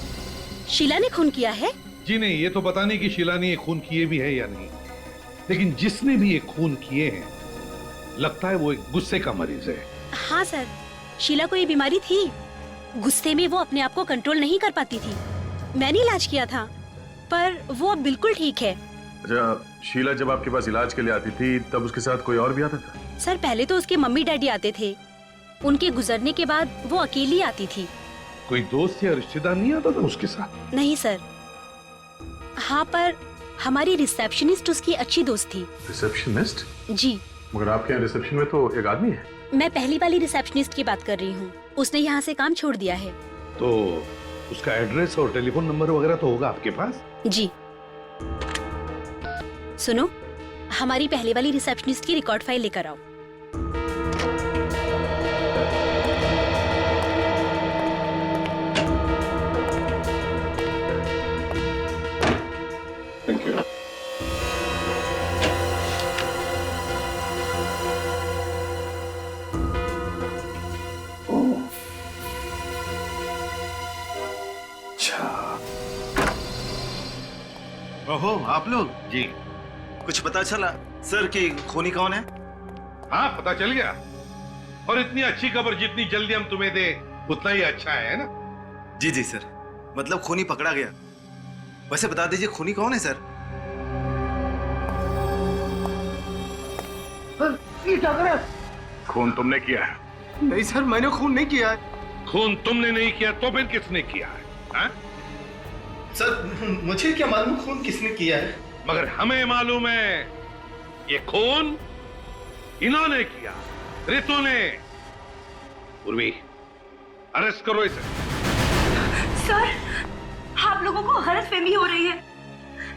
S14: शीला ने खून किया है?
S3: जी नहीं, ये तो पता नहीं कि शीला ने ये खून किए भी है या नहीं, लेकिन जिसने भी ये खून किए हैं, लगता है वो एक गुस्से का मरीज है।
S14: हाँ सर, शीला को ये बीमारी थी। गुस्से में वो अपने आप को कंट्रोल नहीं कर पाती थी। मैंने इलाज किया था, पर वो अब बिल्कुल ठीक है।
S2: अच्छा, शीला जब आपके पास इलाज के लिए आती थी, तब उसके साथ कोई और भी आता था?
S14: सर पहले तो उसके मम्मी डैडी आते थे, उनके गुजरने के बाद वो अकेली आती थी।
S3: कोई दोस्त या रिश्तेदार नहीं आता था उसके साथ?
S14: नहीं सर। हाँ, पर हमारी रिसेप्शनिस्ट उसकी अच्छी दोस्त थी।
S2: रिसेप्शनिस्ट?
S14: जी।
S2: मगर आपके यहाँ रिसेप्शन में तो एक आदमी है।
S14: मैं पहली वाली रिसेप्शनिस्ट की बात कर रही हूँ, उसने यहाँ से काम छोड़ दिया है।
S3: तो उसका एड्रेस और टेलीफोन नंबर वगैरह तो होगा आपके पास?
S14: जी। सुनो, हमारी पहले वाली रिसेप्शनिस्ट की रिकॉर्ड फाइल लेकर आओ।
S2: Thank you.
S10: ओहो, आप लोग? जी। कुछ पता चला सर कि खूनी कौन है?
S3: हाँ, पता चल गया। और इतनी अच्छी खबर जितनी जल्दी हम तुम्हें दे उतना ही अच्छा है ना?
S10: जी जी सर, मतलब खूनी पकड़ा गया। वैसे बता दीजिए खूनी कौन है सर?
S3: ये क्या कर रहा है?
S2: खून तुमने किया है?
S10: नहीं सर, मैंने खून नहीं किया है।
S3: खून तुमने नहीं किया तो फिर किसने किया है? हाँ?
S10: सर मुझे क्या मालूम खून किसने किया है?
S3: मगर हमें मालूम है ये खून इन्होंने किया, रितु ने। पूर्वी, अरेस्ट करो इसे।
S9: सर, आप लोगों को गलतफहमी हो रही है।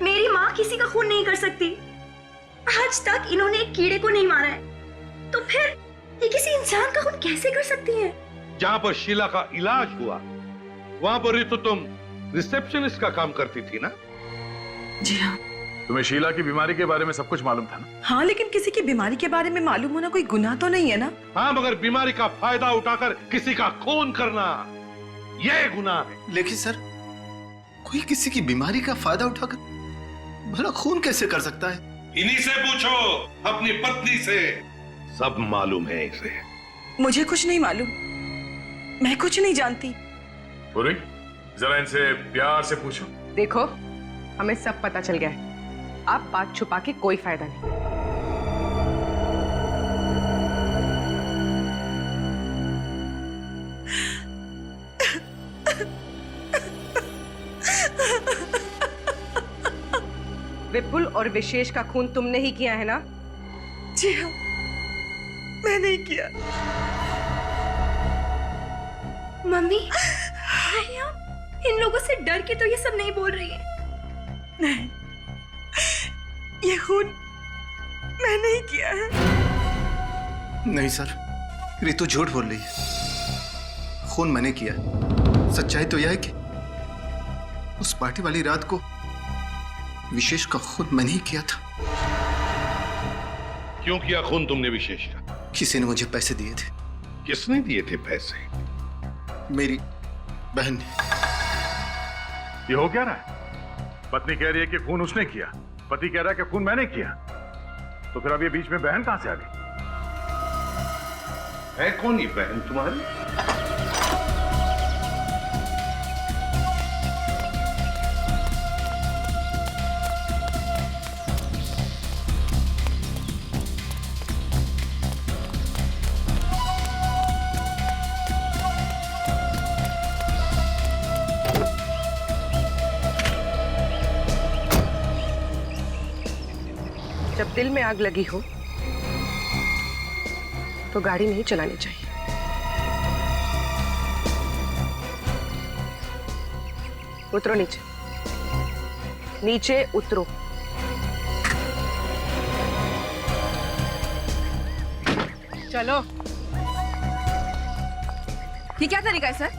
S9: मेरी माँ किसी का खून नहीं कर सकती। आज तक इन्होंने एक कीड़े को नहीं मारा है, तो फिर ये किसी इंसान का खून कैसे कर सकती है?
S3: जहां पर शीला का इलाज हुआ, वहां पर रितु तुम रिसेप्शनिस्ट का काम करती थी ना?
S9: जी हाँ।
S2: तुम्हें शीला की बीमारी के बारे में सब कुछ मालूम था ना?
S9: हाँ, लेकिन किसी की बीमारी के बारे में मालूम होना कोई गुनाह तो नहीं है ना?
S3: हाँ, मगर बीमारी का फायदा उठाकर किसी का खून करना यह गुनाह है।
S5: लेकिन सर, कोई किसी की बीमारी का फायदा उठाकर भला खून कैसे कर सकता है?
S3: इन्हीं से पूछो, अपनी पत्नी से। सब मालूम है इसे।
S9: मुझे कुछ नहीं मालूम, मैं कुछ नहीं जानती।
S2: पूरी, जरा इनसे प्यार से पूछो।
S16: देखो, हमें सब पता चल गया है। अब बात छुपा के कोई फायदा नहीं। विपुल और विशेष का खून तुमने ही किया है ना?
S9: जी हाँ, मैंने ही किया।
S14: मम्मी, भैया, इन लोगों से डर के तो ये सब नहीं बोल रही है।
S9: नहीं, ये खून मैंने ही किया है।
S5: नहीं सर, रितु झूठ बोल रही है। खून मैंने किया है। सच्चाई तो यह है कि उस पार्टी वाली रात को विशेष का खून मैंने ही किया था।
S3: क्यों किया खून तुमने विशेष का?
S5: किसी ने मुझे पैसे दिए थे।
S3: किसने दिए थे पैसे?
S5: मेरी बहन ने।
S2: ये हो क्या रहा है? पत्नी कह रही है कि खून उसने किया, पति कह रहा है कि खून मैंने किया। तो फिर अब ये बीच में बहन कहां से आ गई?
S3: है कौन ये बहन तुम्हारी?
S16: जब दिल में आग लगी हो तो गाड़ी नहीं चलानी चाहिए। उतरो नीचे, नीचे उतरो।
S8: चलो। ये क्या तरीका है सर?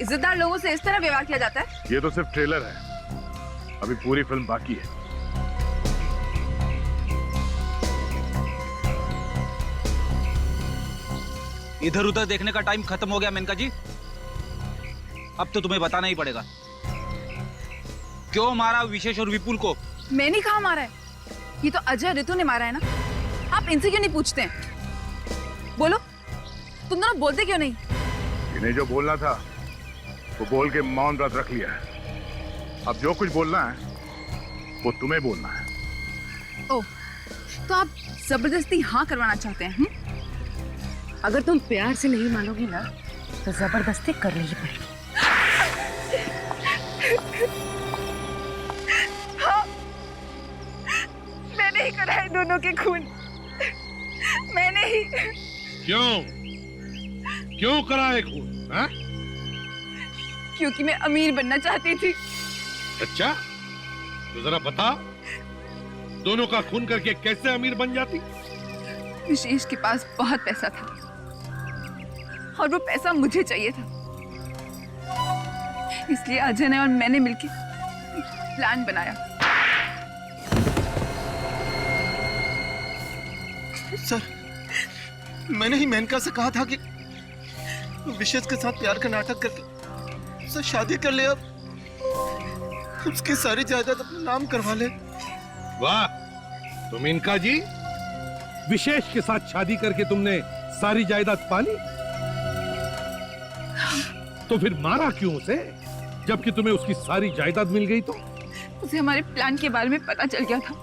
S8: इज्जतदार लोगों से इस तरह व्यवहार किया जाता है?
S2: ये तो सिर्फ ट्रेलर है, अभी पूरी फिल्म बाकी है।
S7: इधर उधर देखने का टाइम खत्म हो गया मेनका जी। अब तो तुम्हें बताना ही पड़ेगा, क्यों मारा विशेष और विपुल को?
S8: मैंने कहा मारा है? ये तो अजय रितु ने मारा है ना। आप इनसे क्यों नहीं पूछते हैं? बोलो, तुम दोनों बोलते क्यों नहीं?
S2: इन्हें जो बोलना था वो बोल के मौन व्रत रख लिया है। अब जो कुछ बोलना है वो तुम्हें बोलना है।
S8: ओह, तो आप जबरदस्ती हाँ करवाना चाहते हैं? अगर तुम प्यार से नहीं मानोगी ना तो जबरदस्ती करनी ही पड़ेगी।
S9: हाँ, मैंने ही करा है दोनों के खून। मैंने ही।
S3: क्यों कराए खून? हाँ?
S8: क्योंकि मैं अमीर बनना चाहती थी।
S3: अच्छा, तो जरा बता, दोनों का खून करके कैसे अमीर बन जाती?
S8: विशेष के पास बहुत पैसा था और वो पैसा मुझे चाहिए था, इसलिए अजय ने और मैंने मिलकर प्लान बनाया।
S5: सर, मैंने ही मेनका से कहा था कि विशेष के साथ प्यार का नाटक करके उससे शादी कर ले, अब उसकी सारी जायदाद अपने नाम करवा ले।
S3: वाह, तो मेनका जी, विशेष के साथ शादी करके तुमने सारी जायदाद पाली, तो फिर मारा क्यों उसे, जबकि तुम्हें उसकी सारी जायदाद मिल गई? तो
S8: उसे हमारे प्लान के बारे में पता चल गया था।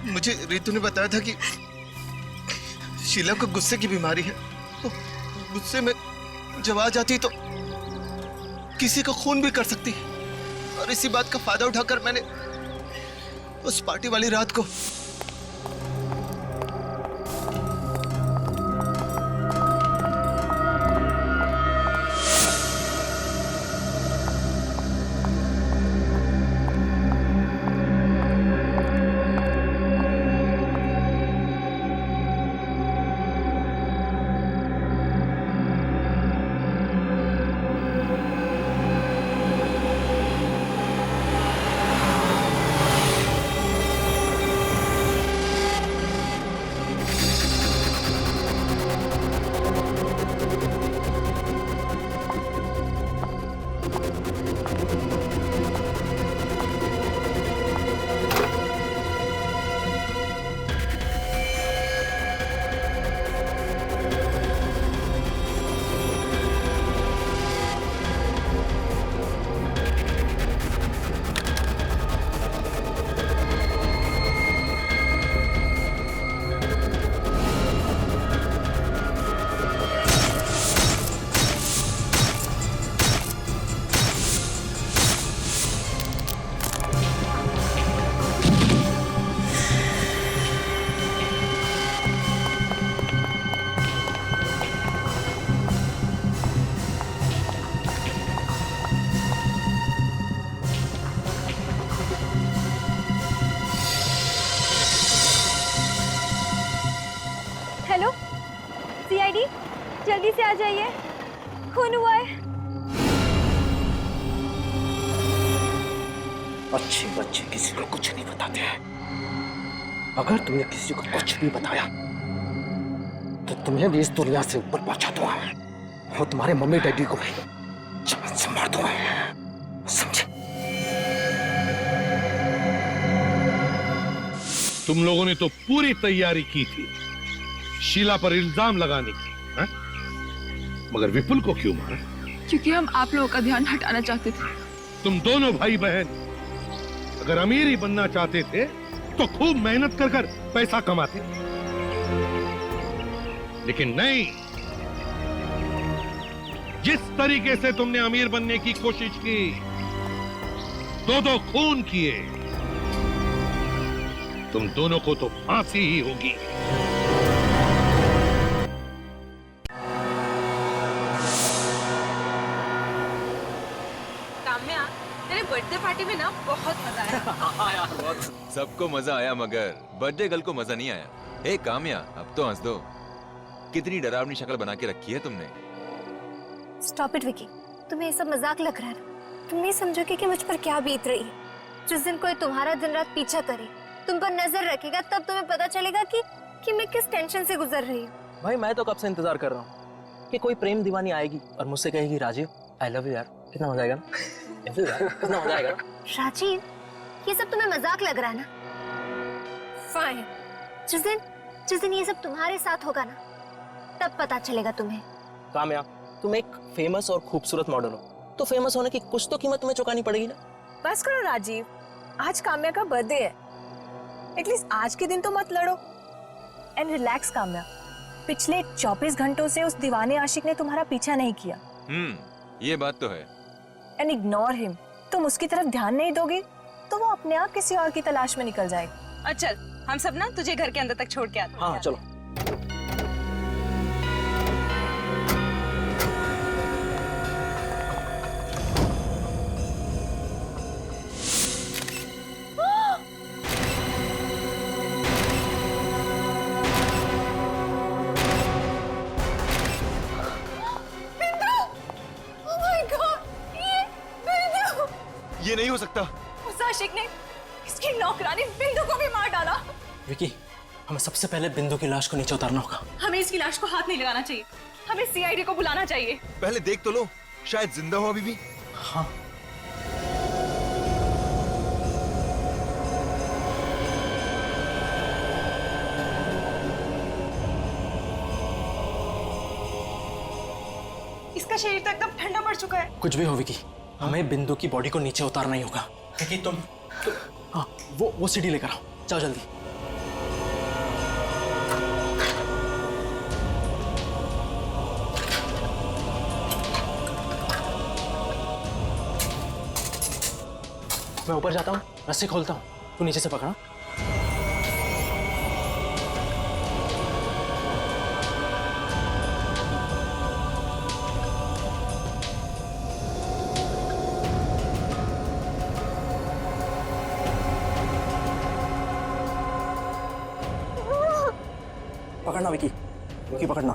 S5: मुझे रितु ने बताया था कि शीला को गुस्से की बीमारी है, तो गुस्से में जब आ जाती तो किसी का खून भी कर सकती है, और इसी बात का फायदा उठाकर मैंने उस पार्टी वाली रात को
S14: खून हुआ है।
S10: अच्छे बच्चे किसी को कुछ नहीं बताते हैं। अगर तुमने किसी को कुछ भी बताया तो तुम्हें भी इस दुनिया से ऊपर पहुंचा दूंगा और तुम्हारे मम्मी डैडी को भी जान से मार दूंगा, समझे?
S3: तुम लोगों ने तो पूरी तैयारी की थी शीला पर इल्जाम लगाने की, है? मगर विपुल को क्यों मारा?
S8: क्योंकि हम आप लोगों का ध्यान हटाना चाहते थे।
S3: तुम दोनों भाई बहन अगर अमीर ही बनना चाहते थे तो खूब मेहनत कर कर पैसा कमाते, लेकिन नहीं। जिस तरीके से तुमने अमीर बनने की कोशिश की, दो खून किए, तुम दोनों को तो फांसी ही होगी।
S9: काम्या, तेरे बर्थडे पार्टी में ना बहुत मजा आया।
S4: सबको मजा आया मगर बर्थडे गर्ल को मजा नहीं आया। हे काम्या, अब तो हंस दो। कितनी डरावनी शक्ल बना के रखी है तुमने।
S14: स्टॉप इट विकी, तुम्हें ये सब मजाक लग रहा है ना? तुम नहीं समझोगे कि मुझ पर क्या बीत रही है। जिस दिन कोई तुम्हारा दिन रात पीछा करे, तुम पर नजर रखेगा, तब तुम्हें पता चलेगा कि मैं किस टेंशन से गुजर रही हूँ।
S12: भाई मैं तो कब से इंतजार कर रहा हूँ कि कोई प्रेम दीवानी आएगी और मुझसे कहेगी राजीव आई लव यू यार। कितना मजा आएगा ना? कितना मजा आएगा।
S14: राजीव, ये सब तुम्हें मजाक लग रहा है ना? फाइन, जिस दिन ये सब तुम्हारे साथ होगा ना, तब पता चलेगा तुम्हें।
S12: काम्या, तुम एक फेमस और खूबसूरत मॉडल हो, तो फेमस होने की कुछ तो कीमत तुम्हें चुकानी पड़ेगी ना।
S9: बस करो राजीव, आज काम्या का बर्थडे है, एटलीस्ट आज के दिन तो मत लड़ो। एंड रिलैक्स काम्या, पिछले 24 घंटों से उस दीवाने आशिक ने तुम्हारा पीछा नहीं किया।
S4: ये बात तो है।
S9: And ignore him. तुम उसकी तरफ ध्यान नहीं दोगे तो वो अपने आप किसी और की तलाश में निकल जाएगा। चल, हम सब ना तुझे घर के अंदर तक छोड़ के आते हैं।
S12: हाँ चलो।
S4: ये नहीं हो सकता।
S9: उस आशिक ने इसकी नौकरानी बिंदु को भी मार डाला।
S12: विकी, हमें सबसे पहले बिंदु की लाश को नीचे उतारना होगा।
S9: हमें इसकी लाश को हाथ नहीं लगाना चाहिए, हमें सीआईडी को बुलाना चाहिए।
S4: पहले देख तो लो, शायद जिंदा हो अभी भी।
S12: हाँ।
S9: इसका शरीर तो एकदम ठंडा पड़ चुका है।
S12: कुछ भी हो विकी, हमें बिंदु की बॉडी को नीचे उतारना ही होगा। विकी तुम हाँ, वो सीढ़ी लेकर आओ, जाओ जल्दी। मैं ऊपर जाता हूँ, रस्सी खोलता हूँ, तू नीचे से पकड़ा। पकड़ना विकी, विकी पकड़ना।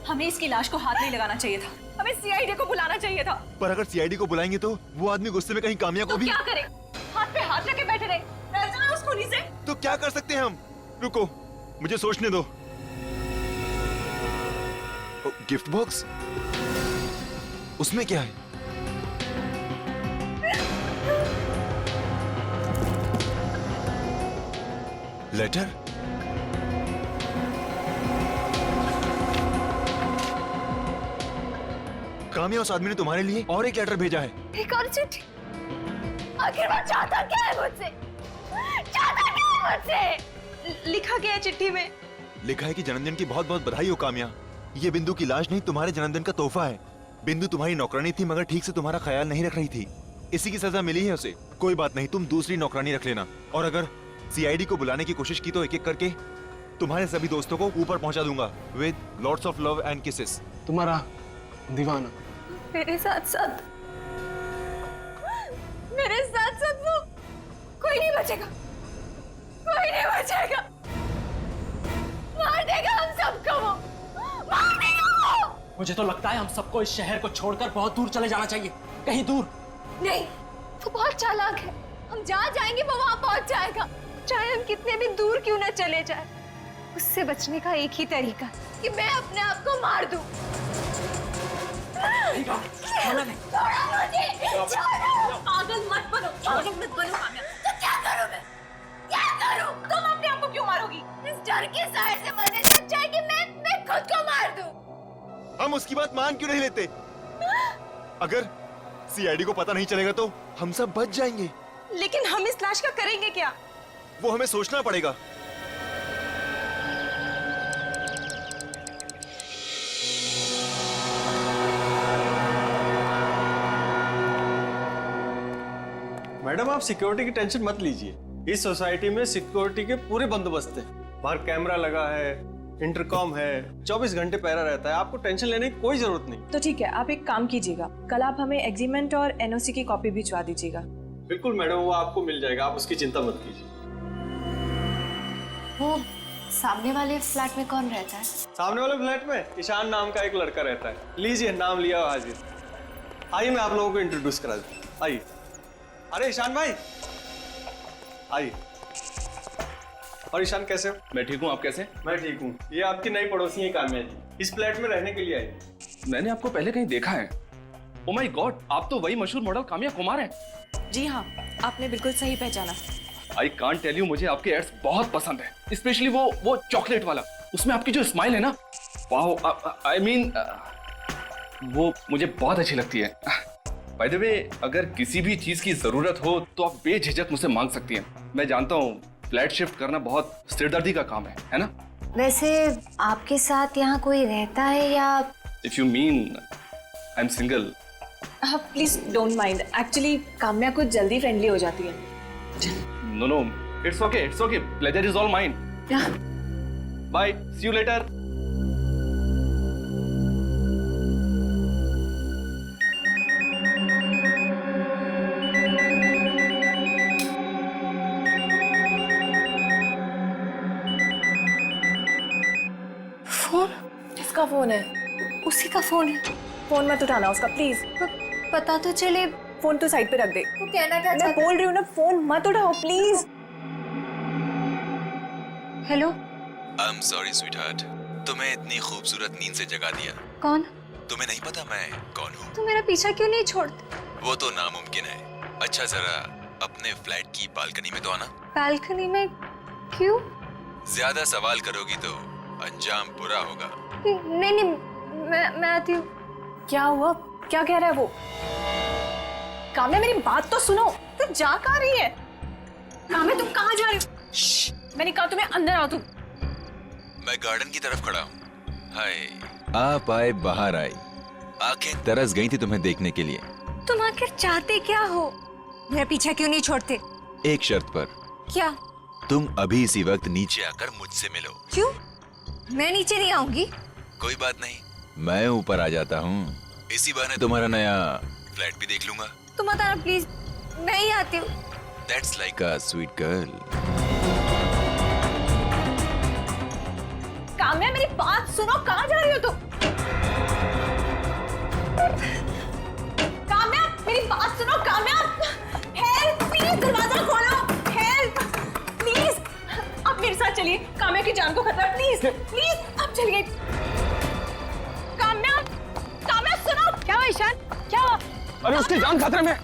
S9: हमें इसकी लाश को हाथ नहीं लगाना चाहिए था, हमें सीआईडी को बुलाना चाहिए था।
S4: पर अगर सीआईडी को बुलाएंगे तो वो आदमी गुस्से में कहीं काम्या को भी।
S9: क्या करें? हाथ पे हाथ रखे बैठे रहे, डर जाना उस खूनी से।
S4: तो क्या कर सकते हैं हम? रुको, मुझे सोचने दो। गिफ्ट बॉक्स, उसमें क्या है? लेटर? काम्या, उस आदमी ने तुम्हारे लिए और एक लेटर भेजा है।
S14: एक और चिट्ठी? आखिर वो चाहता क्या है मुझसे? चाहता क्या है मुझसे?
S9: लिखा गया चिट्ठी में।
S4: लिखा है कि जन्मदिन की बहुत बहुत बधाई हो काम्या। ये बिंदु की लाश नहीं, तुम्हारे जन्मदिन का तोहफा है। बिंदु तुम्हारी नौकरानी थी मगर ठीक से तुम्हारा ख्याल नहीं रख रही थी, इसी की सजा मिली है उसे। कोई बात नहीं, तुम दूसरी नौकरानी रख लेना। और अगर सीआईडी को बुलाने की कोशिश की तो एक एक करके तुम्हारे सभी दोस्तों को ऊपर पहुंचा दूंगा with lots of love and kisses.
S12: तुम्हारा दीवाना
S9: मेरे साथ साथ वो
S14: बचेगा, कोई नहीं बचेगा। मार देगा हम सबको वो, मार देगा वो।
S11: मुझे तो लगता है हम सबको इस शहर को छोड़कर बहुत दूर चले जाना चाहिए, कहीं दूर।
S14: नहीं, वो बहुत चालाक है। हम जहाँ जाएंगे वो वहाँ पहुँच जाएगा, चाहे हम कितने भी दूर क्यों न चले जाए। उससे बचने का एक ही तरीका कि मैं अपने आप को मार दूं। छोड़ो मुझे, छोड़ो। पागल मत बनो, पागल मत बनो काम्या। तो क्या करूं मैं? क्या करूं? तुम अपने आप को क्यों मारोगी? इस डर के सहारे से मरने से अच्छा है कि मैं खुद को मार दूं।
S4: हम उसकी बात मान क्यों नहीं लेते? अगर सीआईडी को पता नहीं चलेगा तो हम सब बच जाएंगे।
S9: लेकिन हम इस लाश का करेंगे क्या?
S4: वो हमें सोचना पड़ेगा।
S15: मैडम आप सिक्योरिटी की टेंशन मत लीजिए। इस सोसाइटी में सिक्योरिटी के पूरे बंदोबस्त है। बाहर कैमरा लगा है, इंटरकॉम है, 24 घंटे पहरा रहता है। आपको टेंशन लेने की कोई जरूरत नहीं।
S9: तो ठीक है, आप एक काम कीजिएगा, कल आप हमें एग्रीमेंट और एनओसी की कॉपी भिजवा दीजिएगा।
S15: बिल्कुल मैडम, वो आपको मिल जाएगा, आप उसकी चिंता मत कीजिए।
S14: वो सामने वाले फ्लैट में कौन रहता है?
S15: सामने वाले फ्लैट में ईशान नाम का एक लड़का रहता है। लीजिए, नाम लिया हाजिर। आइए मैं आप लोगों को इंट्रोड्यूस करा दूं। आइए। अरे ईशान भाई आइए। और ईशान कैसे हो?
S17: मैं ठीक हूँ, आप कैसे?
S15: मैं ठीक हूँ। ये आपकी नई पड़ोसी है काम्या जी, इस फ्लैट में रहने के लिए आई।
S17: मैंने आपको पहले कहीं देखा है। ओह माय गॉड, आप तो वही मशहूर मॉडल काम्या कुमार हैं।
S9: जी हाँ, आपने बिल्कुल सही पहचाना।
S17: आई कांट टेल यू, मुझे आपके एड्स बहुत पसंद है, स्पेशली वो चॉकलेट वाला। उसमें आपकी जो स्माइल है ना, वाह, आई मीन वो मुझे बहुत अच्छी लगती है। बाय द वे, अगर किसी भी चीज की जरूरत हो तो आप बेझिझक मुझसे मांग सकती हैं। मैं जानता हूँ फ्लैट शिफ्ट करना बहुत सिरदर्दी का काम है ना?
S14: वैसे आपके साथ यहाँ कोई रहता है या?
S17: If you mean I am single.
S9: Please don't mind, actually Kamya कुछ जल्दी फ्रेंडली हो जाती है।
S17: No, it's okay, pleasure is all mine. Bye, see you later.
S9: किसका फोन है?
S14: उसी का फोन है।
S9: फोन मत उठाना उसका प्लीज।
S14: पता तो चले।
S9: फोन तो साइड पे रख दे।
S14: वो कहना क्या
S9: मैं बोल रही हूँ ना, फोन मत उठाओ please.
S14: Hello.
S4: I am sorry sweetheart, तुम्हें इतनी खूबसूरत नींद से जगा दिया।
S14: कौन?
S4: तुम्हें नहीं पता मैं कौन हूँ?
S14: तुम मेरा पीछा क्यों नहीं छोड़ते?
S4: वो तो नामुमकिन है। अच्छा जरा अपने फ्लैट की बालकनी में तो आना।
S14: बालकनी में क्यों?
S4: ज्यादा सवाल करोगी तो अंजाम बुरा होगा।
S14: नहीं, मैं आती हूँ।
S9: क्या हुआ? क्या कह रहा है वो? काम्या मेरी बात तो सुनो, तू जा कहाँ रही है? काम्या तुम कहाँ जा रही हो? मैंने कहा तुम्हें अंदर आओ। तुम
S4: मैं गार्डन की तरफ खड़ा हूँ। हाय, आप आए बाहर आई, आंखें तरस गई थी तुम्हें देखने के लिए।
S14: तुम आखिर चाहते क्या हो? मेरा पीछा क्यों नहीं छोड़ते?
S4: एक शर्त पर।
S14: क्या?
S4: तुम अभी इसी वक्त नीचे आकर मुझसे मिलो।
S14: क्यों? मैं नीचे नहीं आऊंगी।
S4: कोई बात नहीं, मैं ऊपर आ जाता हूँ। इसी बहाने तुम्हारा नया फ्लैट भी देख लूंगा।
S14: तुम मत आना प्लीज, मैं ही आती हूँ।
S4: That's like a sweet girl.
S9: Kamya मेरी बात सुनो, कहाँ जा रही हो तुम? काम्या मेरी बात सुनो। काम्या हेल्प प्लीज, दरवाजा खोलो। हेल्प प्लीज, आप मेरे साथ चलिए। काम्या की जान को खतरा, प्लीज प्लीज आप चलिए। काम्या, काम्या सुनो। क्या हुआ ईशान? क्या हुआ?
S17: अरे उसकी जान खतरे में।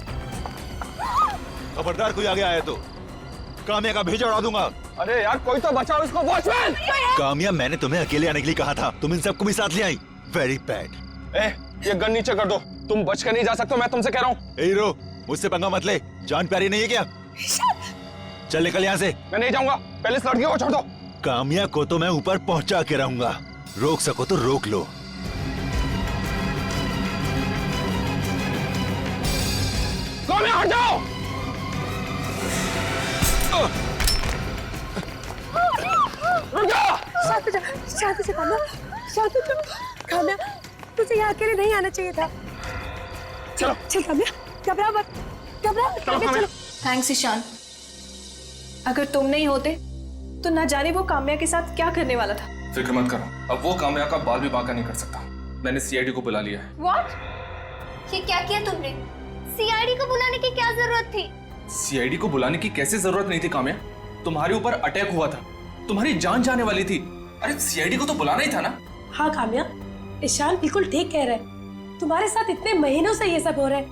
S4: खबरदार कोई आगे आया तो काम्या का भेजा उड़ा दूंगा।
S17: अरे यार कोई तो बचाओ इसको, वॉचमैन।
S4: काम्या, मैंने तुम्हें अकेले आने के लिए कहा था, तुम इन सबको भी साथ ले आई। Very bad.
S17: ये गन नीचे कर दो, तुम बच के नहीं जा सकते, मैं तुमसे कह रहा हूँ।
S4: हीरो, मुझसे पंगा मत ले, जान प्यारी नहीं है क्या? चल निकल यहाँ से।
S17: मैं नहीं जाऊंगा, पहले इस लड़की को छोड़ दो।
S4: काम्या को तो मैं ऊपर पहुंचा के रहूंगा, रोक सको तो रोक लो।
S17: काम्या हट जाओ।
S9: शांति से काम्या, शांति से। काम्या तुझे यहाँ अकेले नहीं आना चाहिए था। चल चल काम्या, घबरा मत, घबरा मत। चलो।
S14: थैंक्स ईशान।
S9: अगर तुम नहीं होते तो ना जाने वो काम्या के साथ क्या करने वाला था।
S17: फिक्र मत करो, अब वो काम्या का बाल भी बांका नहीं कर सकता। मैंने सीआईडी को बुला लिया है।
S14: What? ये क्या किया तुमने? सीआईडी को बुलाने की क्या जरूरत थी?
S17: सीआईडी को बुलाने की कैसे जरूरत नहीं थी काम्या? तुम्हारे ऊपर अटैक हुआ था, तुम्हारी जान जाने वाली थी। अरे सीआईडी को तो बुलाना ही था ना।
S9: हाँ काम्या, ईशान बिल्कुल ठीक कह रहा है। तुम्हारे साथ इतने महीनों से ये सब हो रहा है।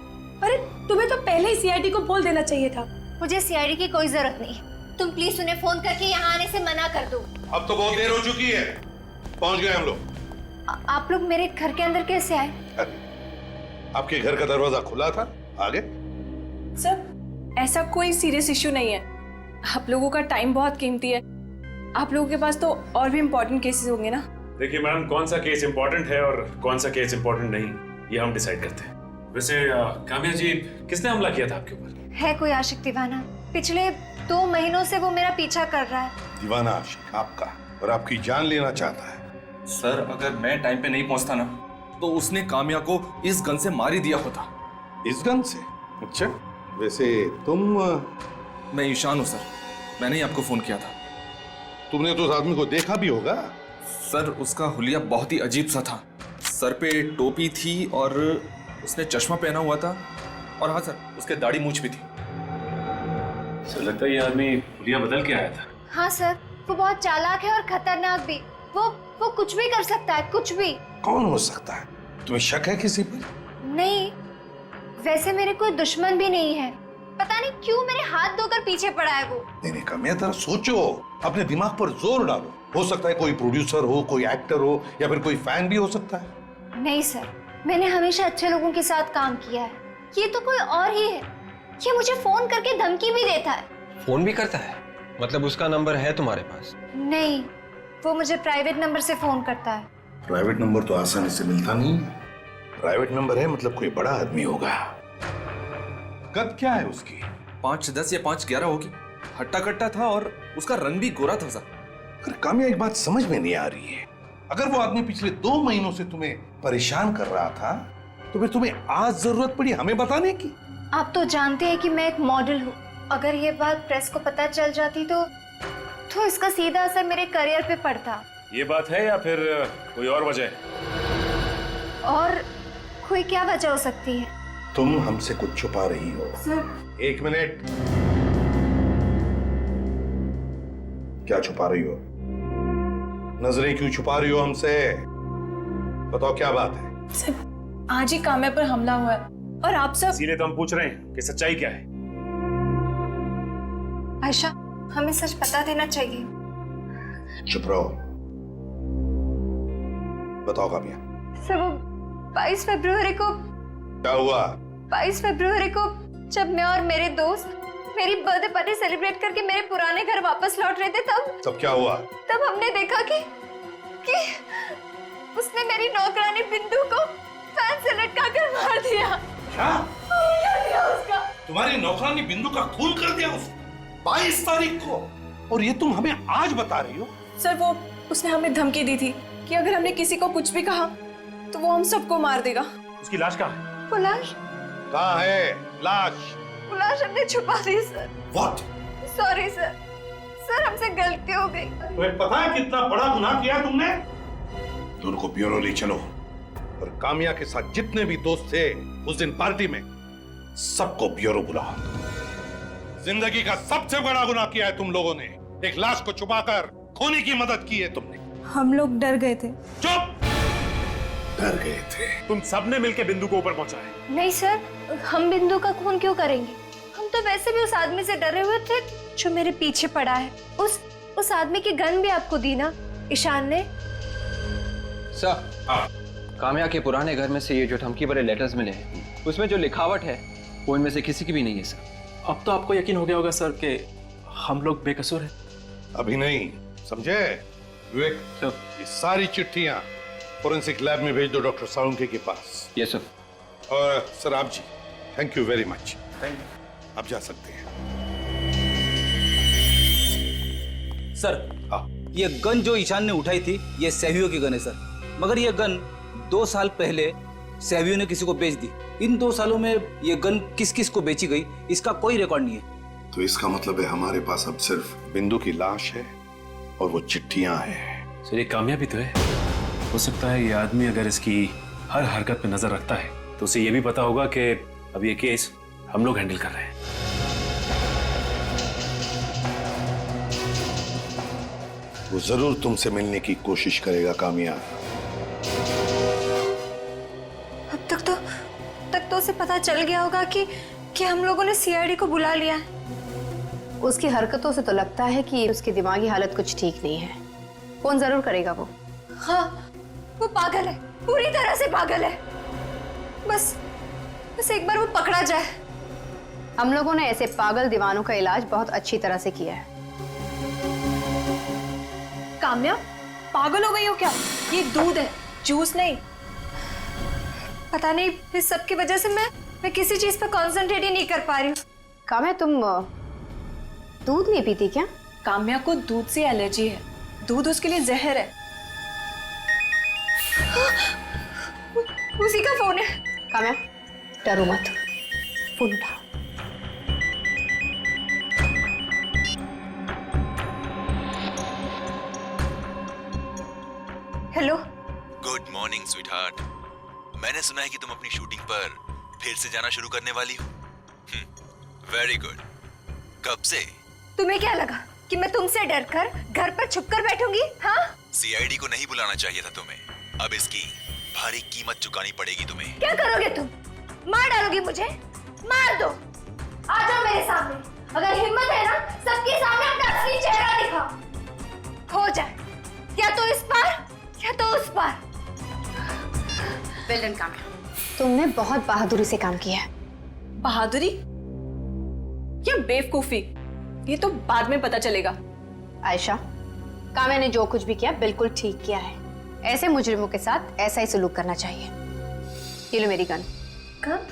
S9: अरे तुम्हें तो पहले ही सीआईडी को बोल देना चाहिए था।
S14: मुझे सीआईडी की कोई जरूरत नहीं। तुम प्लीज उन्हें फोन करके यहाँ आने से मना कर दो।
S3: अब तो बहुत देर हो चुकी है, पहुंच गए हम लोग।
S14: आप लोग मेरे घर के अंदर कैसे आए?
S3: आपके घर का दरवाजा खुला था, आगे।
S9: सर ऐसा कोई सीरियस इश्यू नहीं है। आप लोगों का टाइम बहुत कीमती है। आप लोगों के पास तो और भी इम्पोर्टेंट केसेस होंगे ना।
S13: देखिए मैडम, कौन सा केस इंपॉर्टेंट है और कौन सा केस इंपॉर्टेंट नहीं, ये हम डिसाइड करते हैं। वैसे काम्या जी, किसने हमला किया था आपके ऊपर?
S14: है कोई आशिक दीवाना। पिछले 2 महीनों से वो मेरा पीछा कर रहा है।
S3: दीवाना आशिक आपका, और आपकी जान लेना चाहता है।
S17: सर अगर मैं टाइम पे नहीं पहुंचता ना तो उसने काम्या को इस गन से मार ही दिया होता।
S3: इस गन से? अच्छा, वैसे तुम?
S17: मैं ईशान हूँ सर, मैंने ही आपको फोन किया था।
S3: तुमने तो उस आदमी को देखा भी होगा।
S17: सर उसका हुलिया बहुत ही अजीब सा था। सर पे टोपी थी और उसने चश्मा पहना हुआ था, और हाँ सर उसके दाढ़ी मूंछ भी थी।
S13: सर लगता है ये आदमी हुलिया बदल के आया था।
S14: हाँ सर, वो बहुत चालाक है और खतरनाक भी। वो कुछ भी कर सकता है, कुछ भी।
S3: कौन हो सकता है? तुम्हें शक है किसी पर?
S14: नहीं, वैसे मेरे कोई दुश्मन भी नहीं है। पता नहीं क्यों मेरे हाथ धोकर पीछे पड़ा है वो।
S3: नहीं काम्या, जरा सोचो, अपने दिमाग पर जोर डालो। हो सकता है कोई प्रोड्यूसर हो, कोई एक्टर हो, या फिर कोई फैन भी हो सकता है।
S14: नहीं सर, मैंने हमेशा अच्छे लोगों के साथ काम किया है। ये तो कोई और ही है। ये मुझे फोन करके धमकी भी देता है।
S12: फोन भी करता है? मतलब उसका नंबर है तुम्हारे पास?
S14: नहीं, वो मुझे प्राइवेट नंबर से फोन करता है।
S3: प्राइवेट नंबर तो आसानी से मिलता नहीं। प्राइवेट नंबर है मतलब कोई बड़ा आदमी होगा। कद क्या है उसकी?
S17: 5'10" या 5'11" होगी। हट्टा कट्टा था और उसका रंग भी गोरा था सर।
S3: अगर काम्या, एक बात समझ में नहीं आ रही है। अगर वो आदमी पिछले 2 महीनों से तुम्हें परेशान कर रहा था, तो फिर तुम्हें आज जरूरत पड़ी हमें बताने की?
S14: आप तो जानते हैं कि मैं एक मॉडल हूँ। अगर ये बात प्रेस को पता चल जाती तो इसका सीधा असर मेरे करियर पे पड़ता।
S13: ये बात है या फिर कोई और वजह है?
S14: और कोई क्या वजह हो सकती है?
S3: तुम हमसे कुछ छुपा रही हो।
S14: सर
S3: 1 मिनट, क्या छुपा रही हो? नजरें क्यों छुपा रही हो हमसे? बताओ क्या बात है?
S9: सर आज ही काम्या पर हमला हुआ है और आप सब।
S13: इसीलिए तो हम पूछ रहे हैं कि सच्चाई क्या है।
S14: आयशा, हमें सच बता देना चाहिए।
S3: चुप रहो, बताओ काम्या।
S14: सर वो 22 फरवरी को।
S3: क्या हुआ?
S14: 22 फरवरी को जब मैं और मेरे दोस्त मेरी बर्थडे पार्टी सेलिब्रेट करके मेरे पुराने घर वापस लौट रहे थे, तब
S3: क्या हुआ?
S14: तब हमने देखा कि उसने मेरी नौकरानी बिंदु को फैन से लटका कर मार दिया।
S3: क्या?
S14: मार दिया उसका।
S3: तुम्हारी नौकरानी बिंदु का खून कर दिया उसने 22 तारीख को, और ये तुम हमें आज बता रही हो?
S9: सर वो उसने हमें धमकी दी थी कि अगर हमने किसी को कुछ भी कहा तो वो हम सबको मार देगा।
S13: उसकी लाश कहाँ है?
S14: वो लाश
S3: कहाँ है? लाश?
S14: वो लाश हमने छुपा दी sir.
S3: What?
S14: Sorry sir, sir हमसे गलती हो गई।
S3: तुम्हें पता है कितना बड़ा गुनाह किया तुमने? दोनों को ब्यूरो ले चलो, और काम्या के साथ जितने भी दोस्त थे उस दिन पार्टी में, सबको ब्यूरो बुलाओ। जिंदगी का सबसे बड़ा गुनाह किया है तुम लोगों ने। एक लाश को छुपाकर खोने की मदद की है तुमने।
S9: हम लोग डर गए थे।
S3: चुप! डर गए थे?
S13: तुम सबने मिलकर बिंदु को ऊपर पहुंचाया।
S14: नहीं सर, हम बिंदु का खून क्यों करेंगे? हम तो वैसे भी उस आदमी से डरे हुए थे जो मेरे पीछे पड़ा है। उस आदमी की गन भी आपको दी ना ईशान ने?
S12: सर, काम्या के पुराने घर में से ये जो धमकी भरे लेटर्स मिले हैं, उसमें जो लिखावट है वो इनमें से किसी की भी नहीं है सर।
S11: अब तो आपको यकीन हो गया होगा सर कि हम लोग बेकसूर हैं।
S3: अभी नहीं, समझे विवेक? ये सारी चिट्ठियां फोरेंसिक लैब में भेज दो डॉक्टर सालुंके के पास।
S12: Yes sir.
S3: और सर आप जी, थैंक यू वेरी मच। आप जा सकते हैं।
S7: सर ये गन जो ईशान ने उठाई थी, ये सहवियों की गन है सर। मगर ये गन 2 साल पहले सहवियों ने किसी को बेच दी। इन 2 सालों में ये गन किस किस को बेची गई इसका कोई रिकॉर्ड नहीं है।
S3: तो इसका मतलब है हमारे पास अब सिर्फ बिंदु की लाश है और वो चिट्ठियां हैं।
S13: सर ये कामयाबी तो है। हो सकता है ये आदमी अगर इसकी हर हरकत पे नजर रखता है तो उसे ये भी पता होगा कि अब ये केस हम लोग हैंडल कर रहे हैं।
S3: वो जरूर तुमसे मिलने की कोशिश करेगा कामिया।
S14: अब तक तो उसे पता चल गया होगा कि हम लोगों ने सीआईडी को बुला लिया है।
S1: उसकी हरकतों से तो लगता है कि उसकी दिमागी हालत कुछ ठीक नहीं है। फोन जरूर करेगा वो।
S14: हाँ, वो पागल है, पूरी तरह से पागल है। बस एक बार वो पकड़ा जाए।
S1: हम लोगों ने ऐसे पागल दीवानों का इलाज बहुत अच्छी तरह से किया है।
S9: काम्या, पागल हो गई हो क्या? ये दूध है, जूस नहीं।
S14: पता नहीं इस सब की वजह से मैं किसी चीज पर कंसंट्रेट ही नहीं कर पा रही हूँ।
S1: काम्या, तुम दूध नहीं पीती क्या?
S9: काम्या को दूध से एलर्जी है, दूध उसके लिए जहर है।
S14: उसी का फोन है।
S1: काम्या, डरो मत, फोन उठा।
S14: हेलो।
S4: Good morning sweetheart. मैंने सुना है कि तुम अपनी शूटिंग पर फिर से जाना शुरू करने वाली हो। Very good. कब से?
S14: तुम्हें क्या लगा कि मैं तुमसे डरकर घर पर छुपकर बैठूंगी? हाँ?
S4: सीआईडी को नहीं बुलाना चाहिए था तुम्हें। अब इसकी भारी कीमत चुकानी पड़ेगी तुम्हें।
S14: क्या करोगे तुम? मार डालोगी मुझे? मार दो। आ जाओ मेरे सामने। अगर हिम्मत है ना, सबके सामने अपना असली चेहरा दिखाओ। हो जाए या तो इस पार या तो उस पार।
S1: वेल डन काम्या, तुमने बहुत बहादुरी से काम किया है।
S9: बहादुरी या बेवकूफी, ये तो बाद में पता चलेगा।
S1: आयशा, काम्या ने जो कुछ भी किया बिल्कुल ठीक किया है। ऐसे मुजरिमों के साथ ऐसा ही सलूक करना चाहिए। ये लो मेरी गन।
S14: गन?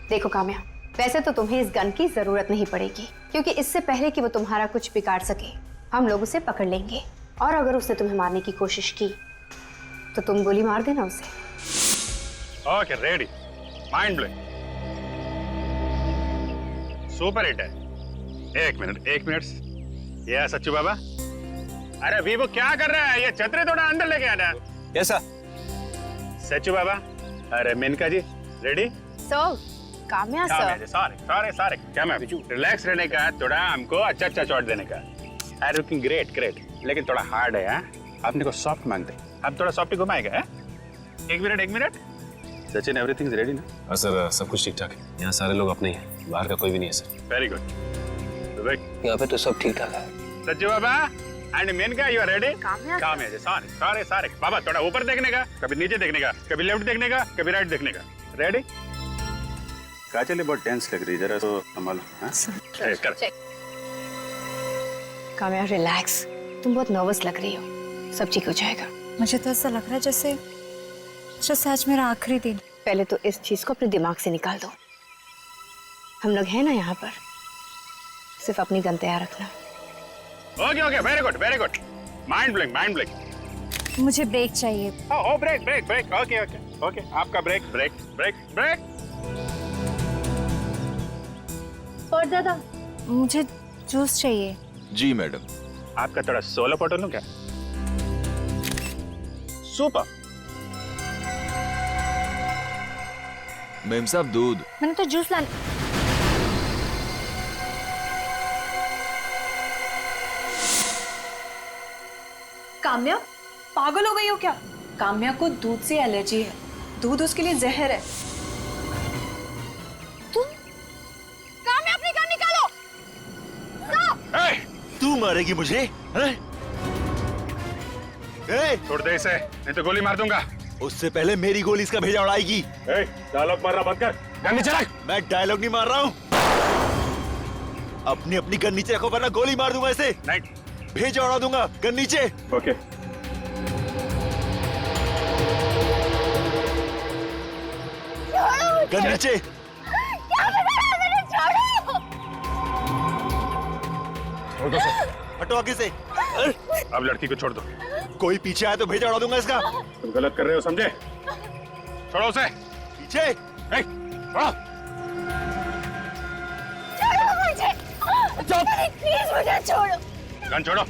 S1: देखो काम्या, वैसे तो तुम्हें इस गन की जरूरत नहीं पड़ेगी, क्योंकि इससे पहले कि वो तुम्हारा कुछ बिगाड़ सके हम लोग उसे पकड़ लेंगे, और अगर उसने तुम्हें मारने की कोशिश की तो तुम गोली मार देना उसे।
S2: Okay, ready. Mind blowing, super hit है। एक मिनट। ये सच्चू बाबा, अरे वीवो क्या कर रहा है? ये छतरी थोड़ा अंदर लेके आना।
S15: कैसा?
S2: सच्चू बाबा, अरे मेनका जी, रेडी?
S1: काम्या सर,
S2: सारे क्या मैम, रिलैक्स रहने का, थोड़ा हमको अच्छा शॉट देने का। आई लुकिंग ग्रेट, लेकिन थोड़ा हार्ड है। आपने को सॉफ्ट मांगते, अब थोड़ा सॉफ्ट घुमाएगा। एक minute.
S13: Sachin, everything is ready ना? हाँ सर, सब कुछ ठीक ठाक है। यहाँ सारे लोग अपने ही हैं, बाहर का कोई भी नहीं है सर।
S2: Very good.
S12: यहाँ पे तो सब ठीक ठाक है।
S2: सच्चू बाबा and Menka, you are ready? Kamya ji, सारे बाबा, थोड़ा ऊपर देखने का, कभी नीचे देखने का, कभी लेफ्ट देखने का, कभी राइट देखने का। रेडी? काजल बहुत टेंस लग रही है, जरा तो संभालो।
S1: काम्या रिलैक्स, तुम बहुत नर्वस लग रही हो, सब ठीक हो जाएगा।
S14: मुझे तो ऐसा लग रहा है जैसे आज मेरा आखिरी दिन।
S1: पहले तो इस चीज को अपने दिमाग से निकाल दो। हम लोग हैं ना यहाँ पर, सिर्फ अपनी गन तैयार रखना।
S2: Okay, very good. Mind blowing.
S14: मुझे ब्रेक चाहिए।
S2: ओ ब्रेक। ओके, आपका ब्रेक।
S14: और दादा, मुझे जूस चाहिए।
S4: जी मैडम।
S2: आपका थोड़ा सोलो पोटो लूं क्या? सुपर।
S4: मेम साहब, दूध।
S14: मैंने तो जूस लाना।
S9: काम्या, पागल हो गई हो क्या? काम्या को दूध से एलर्जी है, दूध उसके लिए जहर है।
S14: काम्या, अपनी गन निकालो।
S4: तू मारेगी मुझे?
S2: छोड़ दे इसे, नहीं तो गोली मार दूंगा।
S4: उससे पहले मेरी गोली इसका भेजा उड़ाएगी।
S2: डायलॉग मारना बंद कर, गन नीचे रख।
S4: मैं डायलॉग नहीं मार रहा हूँ। अपनी गन नीचे रखो वरना गोली मार दूंगा इसे।
S2: नहीं,
S4: भेजा उड़ा दूंगा। गन नीचे।
S2: ओके।
S4: गन नीचे। हटो आगे से।
S2: अब लड़की को छोड़ दो।
S4: कोई पीछे आया तो भेजा उड़ा दूंगा इसका।
S2: तुम गलत कर रहे हो, समझे? छोड़ो उसे।
S4: पीछे।
S14: छोड़ो मुझे। प्लीज मुझे छोड़ो।
S2: गन छोड़ो।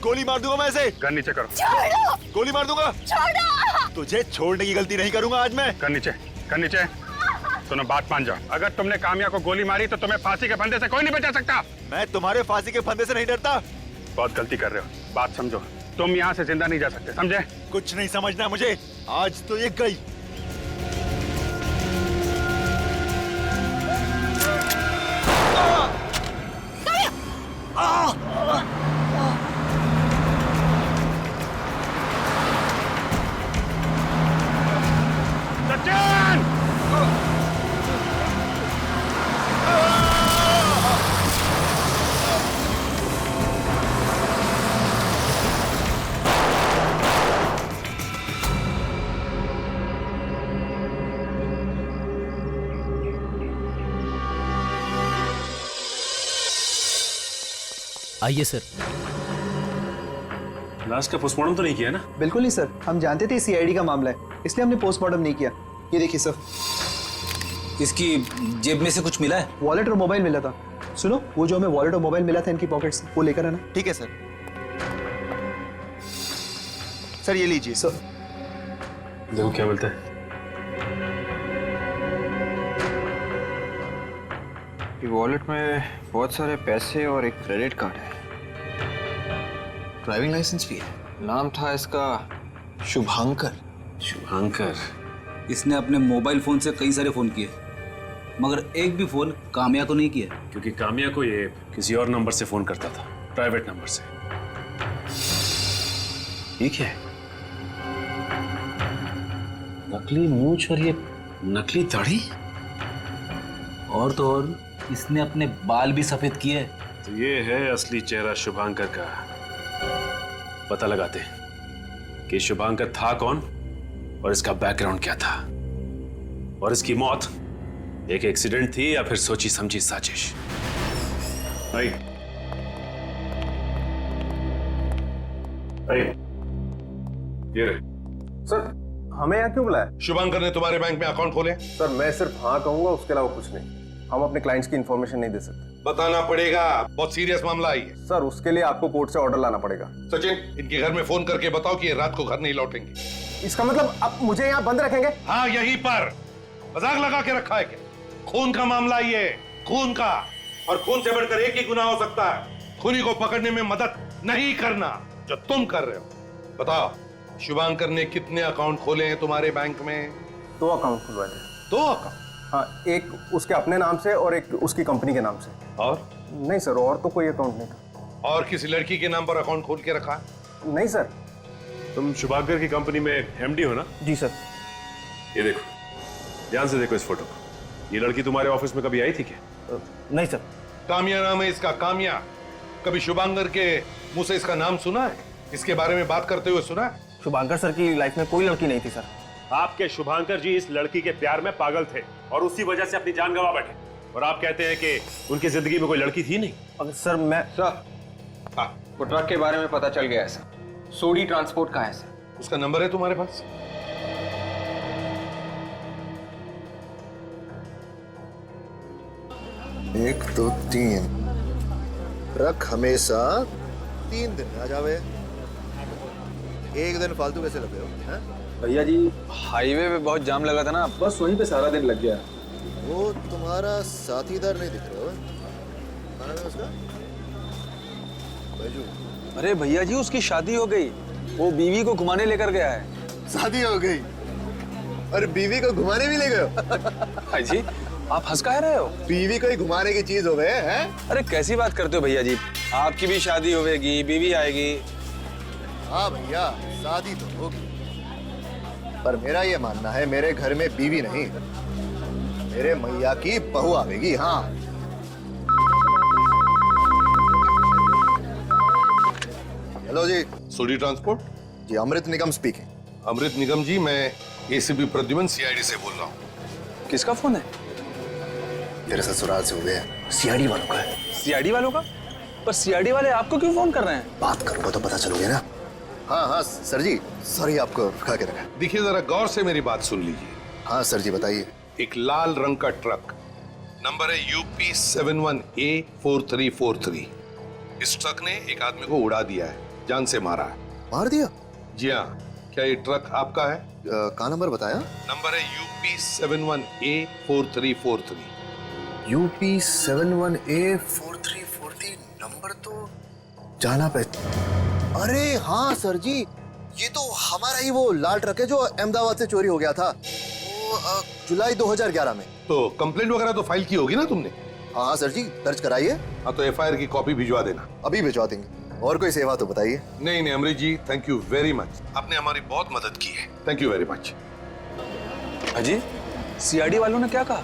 S4: गोली मार दूंगा मैं ऐसे।
S2: गन नीचे करो।
S14: छोड़ो।
S4: गोली मार दूंगा।
S14: छोड़ो।
S4: तुझे छोड़ने की गलती नहीं करूंगा आज मैं।
S2: गन नीचे, गन नीचे। सुनो बात मान जाओ, अगर तुमने कामिया को गोली मारी तो तुम्हें फांसी के फंदे से कोई नहीं बचा सकता।
S4: मैं तुम्हारे फांसी के फंदे से नहीं डरता।
S2: बहुत गलती कर रहे हो, बात समझो। तुम यहाँ से जिंदा नहीं जा सकते, समझे?
S4: कुछ नहीं समझना मुझे, आज तो ये गई।
S2: सचिन!
S18: आइए सर।
S13: लाश का पोस्टमार्टम तो नहीं किया ना?
S19: बिल्कुल नहीं सर, हम जानते थे सीआईडी का मामला है, इसलिए हमने पोस्टमार्टम नहीं किया। ये देखिए सर।
S7: इसकी जेब में से कुछ मिला है?
S19: वॉलेट और मोबाइल मिला था। सुनो, वो जो हमें वॉलेट और मोबाइल मिला था इनकी पॉकेट से, वो लेकर आना।
S4: ठीक है सर। सर ये लीजिए।
S19: सर
S13: देखो क्या मिलता है।
S12: वॉलेट में बहुत सारे पैसे और एक क्रेडिट कार्ड है।
S7: ड्राइविंग लाइसेंस भी है।
S12: नाम था इसका शुभांकर।
S13: शुभांकर?
S7: इसने अपने मोबाइल फोन से कई सारे फोन किए, मगर एक भी फोन कामिया को नहीं किया।
S13: क्योंकि कामिया को ये किसी और नंबर से फोन करता था, प्राइवेट नंबर से। ठीक है, नकली मूंछ और ये नकली दाढ़ी,
S7: और तो और इसने अपने बाल भी सफेद किए।
S13: तो ये है असली चेहरा शुभांकर का। पता लगाते कि शुभांकर था कौन और इसका बैकग्राउंड क्या था, और इसकी मौत एक एक्सीडेंट थी या फिर सोची समझी साजिश। आई। आई। ये रहे।
S6: सर हमें यहाँ क्यों बुलाया?
S3: शुभांकर ने तुम्हारे बैंक में अकाउंट खोले?
S6: सर मैं सिर्फ हाँ कहूंगा, उसके अलावा कुछ नहीं। हम अपने क्लाइंट्स की इंफॉर्मेशन नहीं दे सकते।
S3: बताना पड़ेगा, बहुत सीरियस मामला है।
S6: सर उसके लिए आपको कोर्ट से ऑर्डर लाना पड़ेगा।
S3: सचिन, इनके घर में फोन करके बताओ कि ये रात को घर नहीं लौटेंगे।
S6: इसका मतलब अब मुझे यहाँ बंद रखेंगे?
S3: हाँ, यहीं पर। मजाक लगा के रखा है क्या? खून का मामला ये, खून का। और खून से बढ़कर एक ही गुनाह हो सकता है, खूनी को पकड़ने में मदद नहीं करना, जो तुम कर रहे हो। बताओ, शुभांकर ने कितने अकाउंट खोले हैं तुम्हारे बैंक में?
S6: 2 अकाउंट खुलवाए थे।
S3: 2 अकाउंट?
S6: हाँ, एक उसके अपने नाम से और एक उसकी कंपनी के नाम से।
S3: और?
S6: नहीं सर, और तो कोई अकाउंट नहीं था।
S3: और किसी लड़की के नाम पर अकाउंट खोल के रखा?
S6: नहीं सर।
S13: तुम शुभांकर की कंपनी में एमडी हो ना?
S6: जी सर।
S13: ये देखो, ध्यान से देखो इस फोटो को। ये लड़की तुम्हारे ऑफिस में कभी आई थी क्या?
S6: नहीं सर।
S3: कामिया नाम है इसका, कामिया। कभी शुभांकर के मुंह से इसका नाम सुना है? इसके बारे में बात करते हुए सुना है?
S6: शुभांकर सर की लाइफ में कोई लड़की नहीं थी सर।
S13: आपके शुभांकर जी इस लड़की के प्यार में पागल थे और उसी वजह से अपनी जान गंवा बैठे, और आप कहते हैं कि उनकी जिंदगी में कोई लड़की थी नहीं।
S6: अगर सर मैं
S12: सर, हाँ, वो ट्रक के बारे में पता चल गया है सर। सोडी ट्रांसपोर्ट का है सर।
S3: उसका नंबर है तुम्हारे पास?
S10: एक दो तीन। ट्रक हमेशा 3 दिन में आ जावे। एक दिन फालतू कैसे लगे हो?
S12: भैया जी, हाईवे पे बहुत जाम लगा था ना, बस वहीं पे सारा दिन लग गया।
S10: वो तुम्हारा साथीदार नहीं दिख रहा हो? क्या नाम है उसका? बैजू।
S7: अरे भैया जी, उसकी शादी हो गई, वो बीवी को घुमाने लेकर गया है।
S10: शादी हो गई? और बीवी को घुमाने भी ले गए हो?
S7: भाई जी, आप हंस कह रहे हो?
S10: बीवी को ही घुमाने की चीज हो गए हैं?
S7: अरे कैसी बात करते हो भैया जी, आपकी भी शादी होगी, बीवी आएगी।
S10: हाँ भैया, शादी तो होगी, पर मेरा ये मानना है मेरे घर में बीवी नहीं, मेरे मैया की बहू आवेगी। हाँ। हेलो जी।
S3: सोडी ट्रांसपोर्ट?
S10: जी, अमृत निगम स्पीकिंग।
S3: अमृत निगम जी, मैं एसीपी प्रद्युमन सीआईडी से बोल रहा हूँ।
S7: किसका फोन है?
S10: तेरे ससुराल से हुए सीआईडी वालों का है।
S7: सीआईडी वालों का? पर सीआईडी वाले आपको क्यों फोन कर रहे हैं?
S10: बात करूंगा तो पता चलोगे ना। हाँ हाँ सर जी, सॉरी आपको रुका के रखा।
S3: देखिए, जरा गौर से मेरी बात सुन लीजिए।
S10: हाँ सर जी, बताइए।
S3: एक लाल रंग का ट्रक नंबर है UP71A4343। इस ट्रक ने एक आदमी को उड़ा दिया है, जान से मारा है।
S19: मार दिया?
S3: जी हाँ। क्या ये ट्रक आपका है?
S19: कहाँ नंबर बताया?
S3: नंबर है UP71A4343।
S19: UP71A4343 नंबर तो जाना पे। अरे हाँ सर जी, ये तो हमारा ही वो लाल ट्रक है जो अहमदाबाद से चोरी हो गया था, वो जुलाई 2011 में।
S3: तो कंप्लेंट वगैरह तो फाइल की होगी ना तुमने?
S19: हाँ सर जी, दर्ज कराइए।
S3: हाँ तो FIR की कॉपी भिजवा देना।
S19: अभी भिजवा देंगे। और कोई सेवा तो बताइए।
S3: नहीं अमरीश जी, थैंक यू वेरी मच, आपने हमारी बहुत मदद की है। Thank you very much.
S7: अजी, CID वालों ने क्या कहा?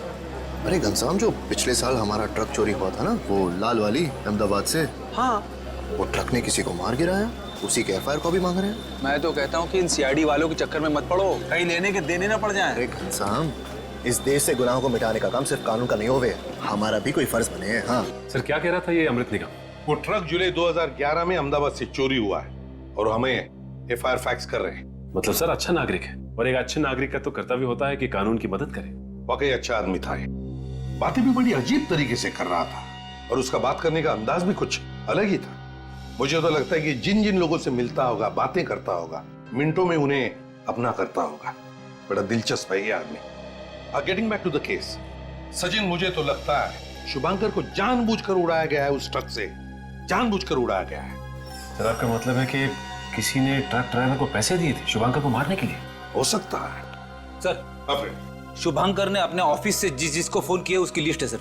S19: अरे घनश्याम, जो पिछले साल हमारा ट्रक चोरी हुआ था ना, वो लाल वाली अहमदाबाद से,
S7: हाँ,
S19: वो ट्रक ने किसी को मार गिराया, उसी के FIR कॉपी मांग रहे हैं।
S7: मैं तो कहता हूँ कि इन CID वालों के चक्कर में मत पड़ो, कहीं लेने के देने ना पड़ जाएं।
S19: अरे घनश्याम, इस देश से गुनाहों को मिटाने का काम सिर्फ कानून का नहीं होवे, हमारा भी कोई फर्ज बने है। हाँ
S13: सर, क्या कह रहा था ये अमृत निगम?
S3: वो ट्रक जुलाई 2011 में अहमदाबाद से चोरी हुआ है और हमें FIR फैक्स कर रहे हैं।
S13: मतलब सर, अच्छा नागरिक है, और एक अच्छे नागरिक का तो कर्तव्य होता है कि कानून की मदद करे।
S3: वाकई अच्छा आदमी था ये, बातें भी बड़ी अजीब तरीके से कर रहा था और उसका बात करने का अंदाज भी कुछ अलग ही था। मुझे तो लगता है कि जिन जिन लोगों से मिलता होगा, बातें करता होगा, मिनटों में उन्हें अपना करता होगा। बड़ा दिलचस्प है ये आदमी। Getting back to the case, Sachin, मुझे तो लगता है शुभांकर को जानबूझकर उड़ाया गया है, उस ट्रक से जानबूझकर उड़ाया गया है।
S13: सर, आपका मतलब है कि किसी ने ट्रक ड्राइवर को पैसे दिए थे शुभांकर को मारने के लिए?
S3: हो सकता है
S7: सर। शुभांकर ने अपने ऑफिस से जिसको फोन किया उसकी लिस्ट है सर।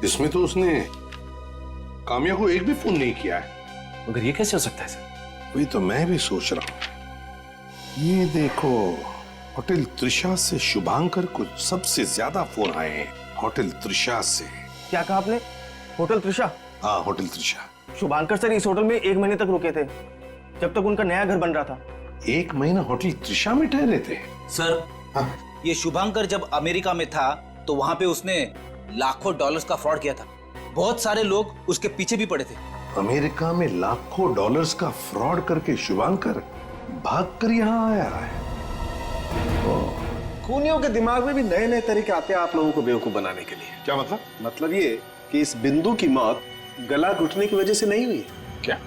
S3: इसमें तो उसने काम्या को एक भी फोन नहीं किया है।
S13: मगर ये कैसे हो सकता है सर?
S3: वही तो मैं भी सोच रहा हूं। ये देखो, होटल त्रिशा से शुभांकर को सबसे ज्यादा फोन आए हैं, होटल त्रिशा से।
S20: क्या कहा आपने? होटल त्रिशा?
S3: हाँ, होटल त्रिशा।
S20: शुभांकर सर इस होटल में 1 महीने तक रुके थे, जब तक उनका नया घर बन रहा था।
S3: 1 महीना होटल त्रिशा में ठहरे थे?
S7: सर, ये शुभांकर जब अमेरिका में था तो वहां पे उसने लाखों डॉलर्स का फ्रॉड किया था। बहुत सारे लोग उसके पीछे भी पड़े थे।
S3: अमेरिका में लाखों डॉलर्स का फ्रॉड करके शुभांकर भागकर यहाँ आया है।
S10: खूनियों के दिमाग में भी नए नए तरीके आते हैं आप लोगों को बेवकूफ बनाने के लिए।
S3: क्या मतलब?
S10: मतलब ये कि इस बिंदु की मौत गला घुटने की वजह से नहीं हुई।
S2: क्या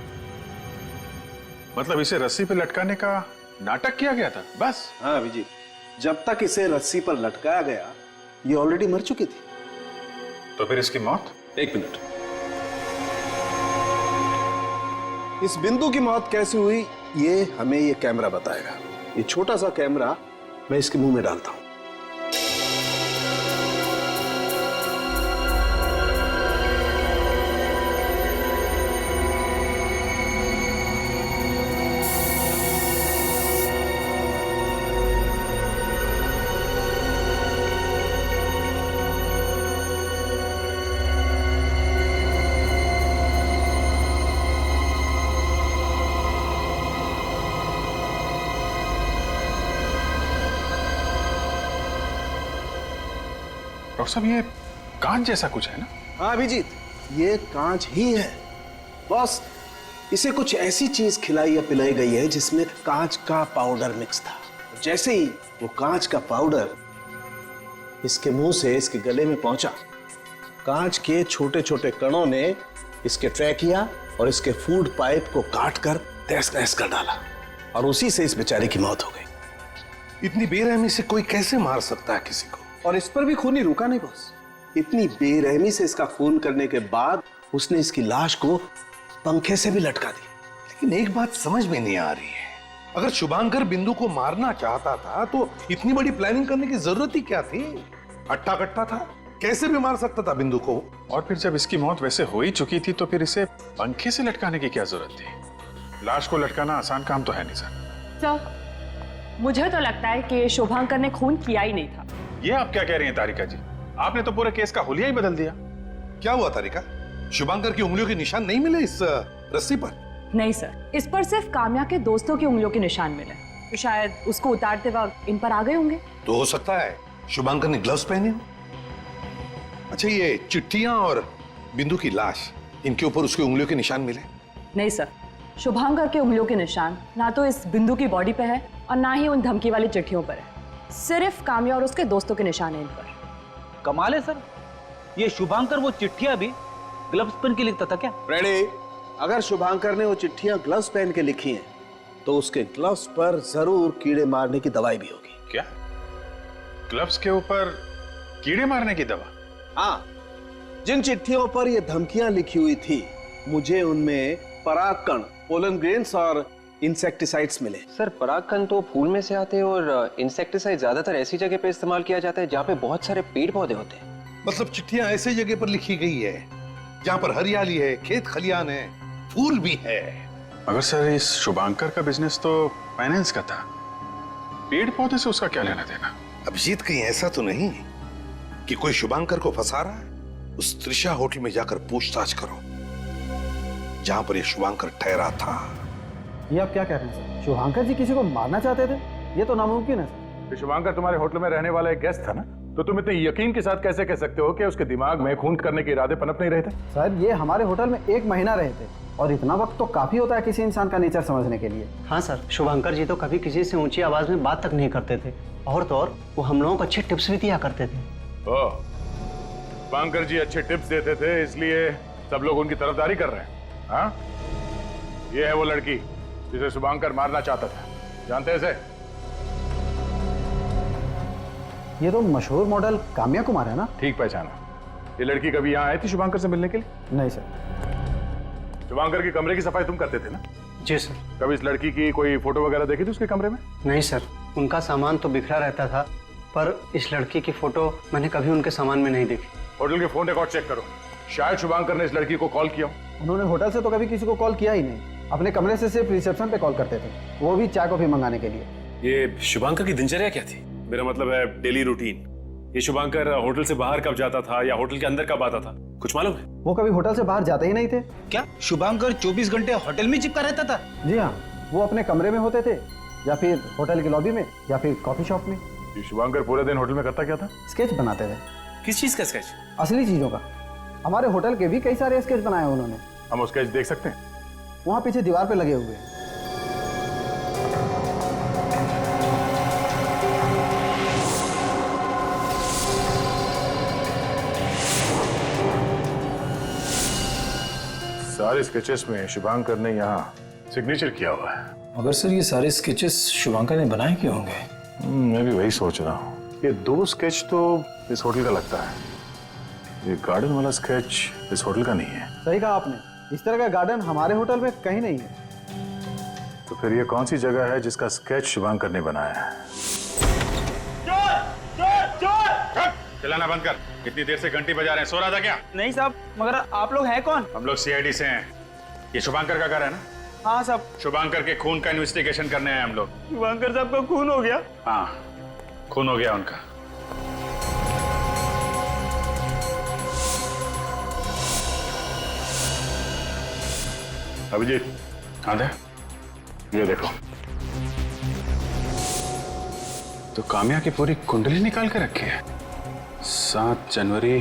S2: मतलब इसे रस्सी पे लटकाने का नाटक किया गया था बस?
S10: हाँ अभिजीत, जब तक इसे रस्सी पर लटकाया गया ये ऑलरेडी मर चुकी थी।
S2: तो फिर इसकी मौत?
S10: 1 मिनट, इस बिंदु की मौत कैसे हुई ये हमें ये कैमरा बताएगा। ये छोटा सा कैमरा मैं इसके मुंह में डालता हूं।
S2: डॉक्टर साहब, ये कांच जैसा कुछ है ना?
S10: हाँ अभिजीत, ये कांच ही है। बॉस, इसे कुछ ऐसी चीज खिलाई या पिलाई गई है जिसमें कांच का पाउडर मिक्स था। जैसे ही वो कांच का पाउडर इसके मुंह से इसके गले में पहुंचा, कांच के छोटे छोटे कणों ने इसके ट्रैकिया और इसके फूड पाइप को काट कर तहस नहस कर डाला और उसी से इस बेचारे की मौत हो गई।
S3: इतनी बेरहमी से कोई कैसे मार सकता है किसी को?
S10: और इस पर भी खूनी रुका नहीं बॉस। इतनी बेरहमी से इसका खून करने के बाद उसने इसकी लाश को पंखे से भी लटका दी।
S3: लेकिन एक बात समझ में नहीं आ रही है, अगर शुभांकर बिंदु को मारना चाहता था तो इतनी बड़ी प्लानिंग करने की जरूरत ही क्या थी? अट्टा कट्टा था, कैसे भी मार सकता था बिंदु को।
S2: और फिर जब इसकी मौत वैसे हो ही चुकी थी तो फिर इसे पंखे से लटकाने की क्या जरूरत थी? लाश को लटकाना आसान काम तो है नहीं सर।
S21: सर, मुझे तो लगता है कि शुभांकर ने खून किया ही नहीं था।
S2: ये आप क्या कह रही हैं तारिका जी? आपने तो पूरे केस का हुलिया ही बदल दिया।
S3: क्या हुआ तारिका? शुभांकर की उंगलियों के निशान नहीं मिले इस रस्सी पर?
S21: नहीं सर, इस पर सिर्फ काम्या के दोस्तों की उंगलियों के निशान मिले, तो शायद उसको उतारते वक्त इन पर आ गए होंगे।
S3: तो हो सकता है शुभांकर ने ग्लव्स पहने हो। अच्छा, ये चिट्ठियां और बिंदु की लाश, इनके ऊपर उसकी उंगलियों के निशान मिले?
S21: नहीं सर, शुभांकर के उंगलियों के निशान ना तो इस बिंदु की बॉडी पे है और ना ही उन धमकी वाली चिट्ठियों पर है। सिर्फ काम्या और उसके दोस्तों के निशान हैं इन पर।
S7: कमाल है सर, ये शुभांकर वो चिट्ठियां भी ग्लव्स पहन के लिखता था क्या?
S10: रेडी, अगर शुभांकर ने वो चिट्ठियां ग्लव्स पहन के लिखी हैं तो उसके ग्लव्स पर जरूर कीड़े मारने की दवाई भी होगी।
S2: क्या? ग्लव्स के ऊपर कीड़े मारने की दवा?
S10: हाँ, जिन चिट्ठियों पर ये धमकियां लिखी हुई थी, मुझे उनमें परागकण, पोलन ग्रेन्स और इंसेक्टिसाइड्स मिले।
S12: सर परागकण तो फूल में से आते हैं और इंसेक्टिसाइड ज्यादातर ऐसी जगह पे इस्तेमाल किया जाता है जहाँ पे बहुत सारे पेड़ पौधे होते हैं।
S3: मतलब चिट्ठियां ऐसे जगह पर लिखी गई है जहाँ पर हरियाली है, खेत खलियान है, फूल भी है।
S2: मगर सर इस शुभांकर का बिजनेस तो फाइनेंस का था, पेड़ पौधे से उसका क्या लेना देना?
S3: अभिजीत, कहीं ऐसा तो नहीं कि कोई शुभांकर को फंसा रहा है? उस त्रिशा होटल में जाकर पूछताछ करो जहां पर ये शुभांकर ठहरा था।
S16: ये आप क्या कह रहे हैं सर? शुभांकर जी किसी को मारना चाहते थे? ये तो नामुमकिन है सर।
S2: ये शुभांकर तुम्हारे होटल में रहने वाला एक गेस्ट था ना, तो तुम इतने यकीन के साथ कैसे कह सकते हो कि उसके दिमाग में खून करने के इरादे पनप नहीं रहे थे?
S16: सर ये हमारे होटल में 1 महीना रहे थे और इतना वक्त तो काफी होता है किसी इंसान का नेचर समझने के लिए।
S20: हाँ सर, शुभांकर जी तो कभी किसी से ऊंची आवाज में बात तक नहीं करते थे, और तो और वो हम लोगों को अच्छे टिप्स भी दिया करते थे।
S2: ओह, शुभांकर जी अच्छे टिप्स देते थे इसलिए सब लोग उनकी तरफदारी कर रहे हैं? हाँ, ये है वो लड़की जिसे शुभांकर मारना चाहता था, जानते हैं इसे?
S16: ये तो मशहूर मॉडल काम्या कुमार है ना?
S2: ठीक पहचाना। ये लड़की कभी यहाँ आई थी शुभांकर से मिलने के लिए?
S16: नहीं सर।
S2: शुभांकर के कमरे की सफाई तुम करते थे ना?
S20: जी सर।
S2: कभी इस लड़की की कोई फोटो वगैरह देखी थी उसके कमरे में?
S20: नहीं सर, उनका सामान तो बिखरा रहता था, पर इस लड़की की फोटो मैंने कभी उनके सामान में नहीं देखी।
S2: होटल के फोन रिकॉर्ड चेक करो, शायद शुभांकर ने इस लड़की को कॉल किया।
S16: उन्होंने होटल से तो कभी किसी को कॉल किया ही नहीं, अपने कमरे से सिर्फ रिसेप्शन पे कॉल करते थे, वो भी चाय कॉफी मंगाने के लिए।
S13: ये शुभांकर की दिनचर्या क्या थी? मेरा मतलब है डेली रूटीन। ये शुभांकर होटल से बाहर कब जाता था या होटल के अंदर कब आता था, कुछ मालूम है?
S16: वो कभी होटल से बाहर जाते ही नहीं थे।
S7: क्या शुभांकर 24 घंटे होटल में चिपका रहता था?
S16: जी हाँ, वो अपने कमरे में होते थे या फिर होटल की लॉबी में या फिर कॉफी शॉप में।
S2: ये शुभांकर पूरे दिन होटल में करता क्या था?
S16: स्केच बनाते थे।
S13: किस चीज का स्केच?
S16: असली चीजों का। हमारे होटल के भी कई सारे स्केच बनाए उन्होंने।
S2: हम वो स्केच देख सकते हैं?
S16: वहाँ पीछे दीवार पे लगे हुए हैं।
S2: सारे स्केचेस में शुभांकर ने यहाँ सिग्नेचर किया हुआ है।
S18: मगर सर ये सारे स्केचेस शुभांकर ने बनाए क्यों होंगे?
S2: मैं भी वही सोच रहा हूँ। ये 2 स्केच तो इस होटल का लगता है, ये गार्डन वाला स्केच इस होटल का नहीं है।
S16: सही कहा आपने, इस तरह का गार्डन हमारे होटल में कहीं नहीं है।
S2: तो फिर ये कौन सी जगह है जिसका स्केच शुभांकर ने बनाया है? चलाना बंद कर, इतनी देर से घंटी बजा रहे हैं, सो रहा था क्या?
S20: नहीं साहब, मगर आप लोग हैं कौन?
S2: हम लोग सीआईडी से हैं। ये शुभांकर का घर है ना?
S20: हाँ साहब।
S2: शुभांकर के खून का इन्वेस्टिगेशन करने आए हम लोग।
S20: शुभांकर साहब का खून हो गया?
S2: हाँ, खून हो गया उनका। अभिजीत, हाँ दे, ये देखो। तो काम्या की पूरी कुंडली निकाल के रखी है। 7 जनवरी,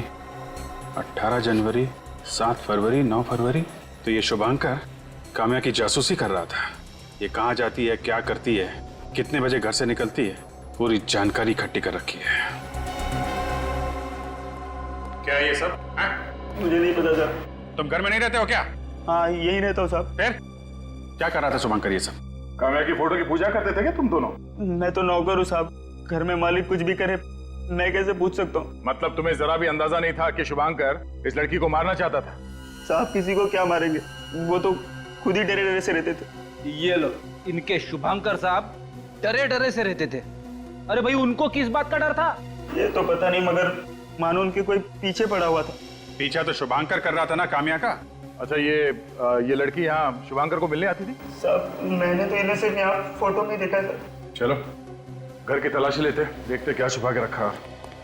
S2: 18 जनवरी, 7 फरवरी, 9 फरवरी। तो ये शुभांकर काम्या की जासूसी कर रहा था। ये कहाँ जाती है, क्या करती है, कितने बजे घर से निकलती है, पूरी जानकारी इकट्ठी कर रखी है। क्या है ये सब?
S20: मुझे नहीं पता सर।
S2: तुम घर में नहीं रहते हो क्या?
S20: हाँ, यही रहता हूँ साहब।
S2: फिर क्या कर रहा था शुभांकर ये सब? काम्या की फोटो की पूजा करते थे क्या तुम दोनों?
S20: मैं तो नौकर हूँ साहब, घर में मालिक कुछ भी करे मैं कैसे पूछ सकता हूँ?
S2: मतलब तुम्हें जरा भी अंदाजा नहीं था कि शुभांकर इस लड़की को मारना चाहता था?
S20: साहब किसी को क्या मारेंगे, वो तो खुद ही डरे डरे से रहते थे।
S7: ये लो, इनके शुभांकर साहब डरे डरे से रहते थे। अरे भाई, उनको किस बात का डर था?
S20: ये तो पता नहीं, मगर मानो उनके कोई पीछे पड़ा हुआ था।
S2: पीछा तो शुभांकर कर रहा था ना काम्या का। अच्छा, ये लड़की यहाँ शुभांकर को मिलने आती थी?
S20: साहब मैंने तो इन्हें सिर्फ यहाँ फोटो में देखा था।
S2: चलो घर की तलाशी लेते, देखते क्या छुपा के रखा।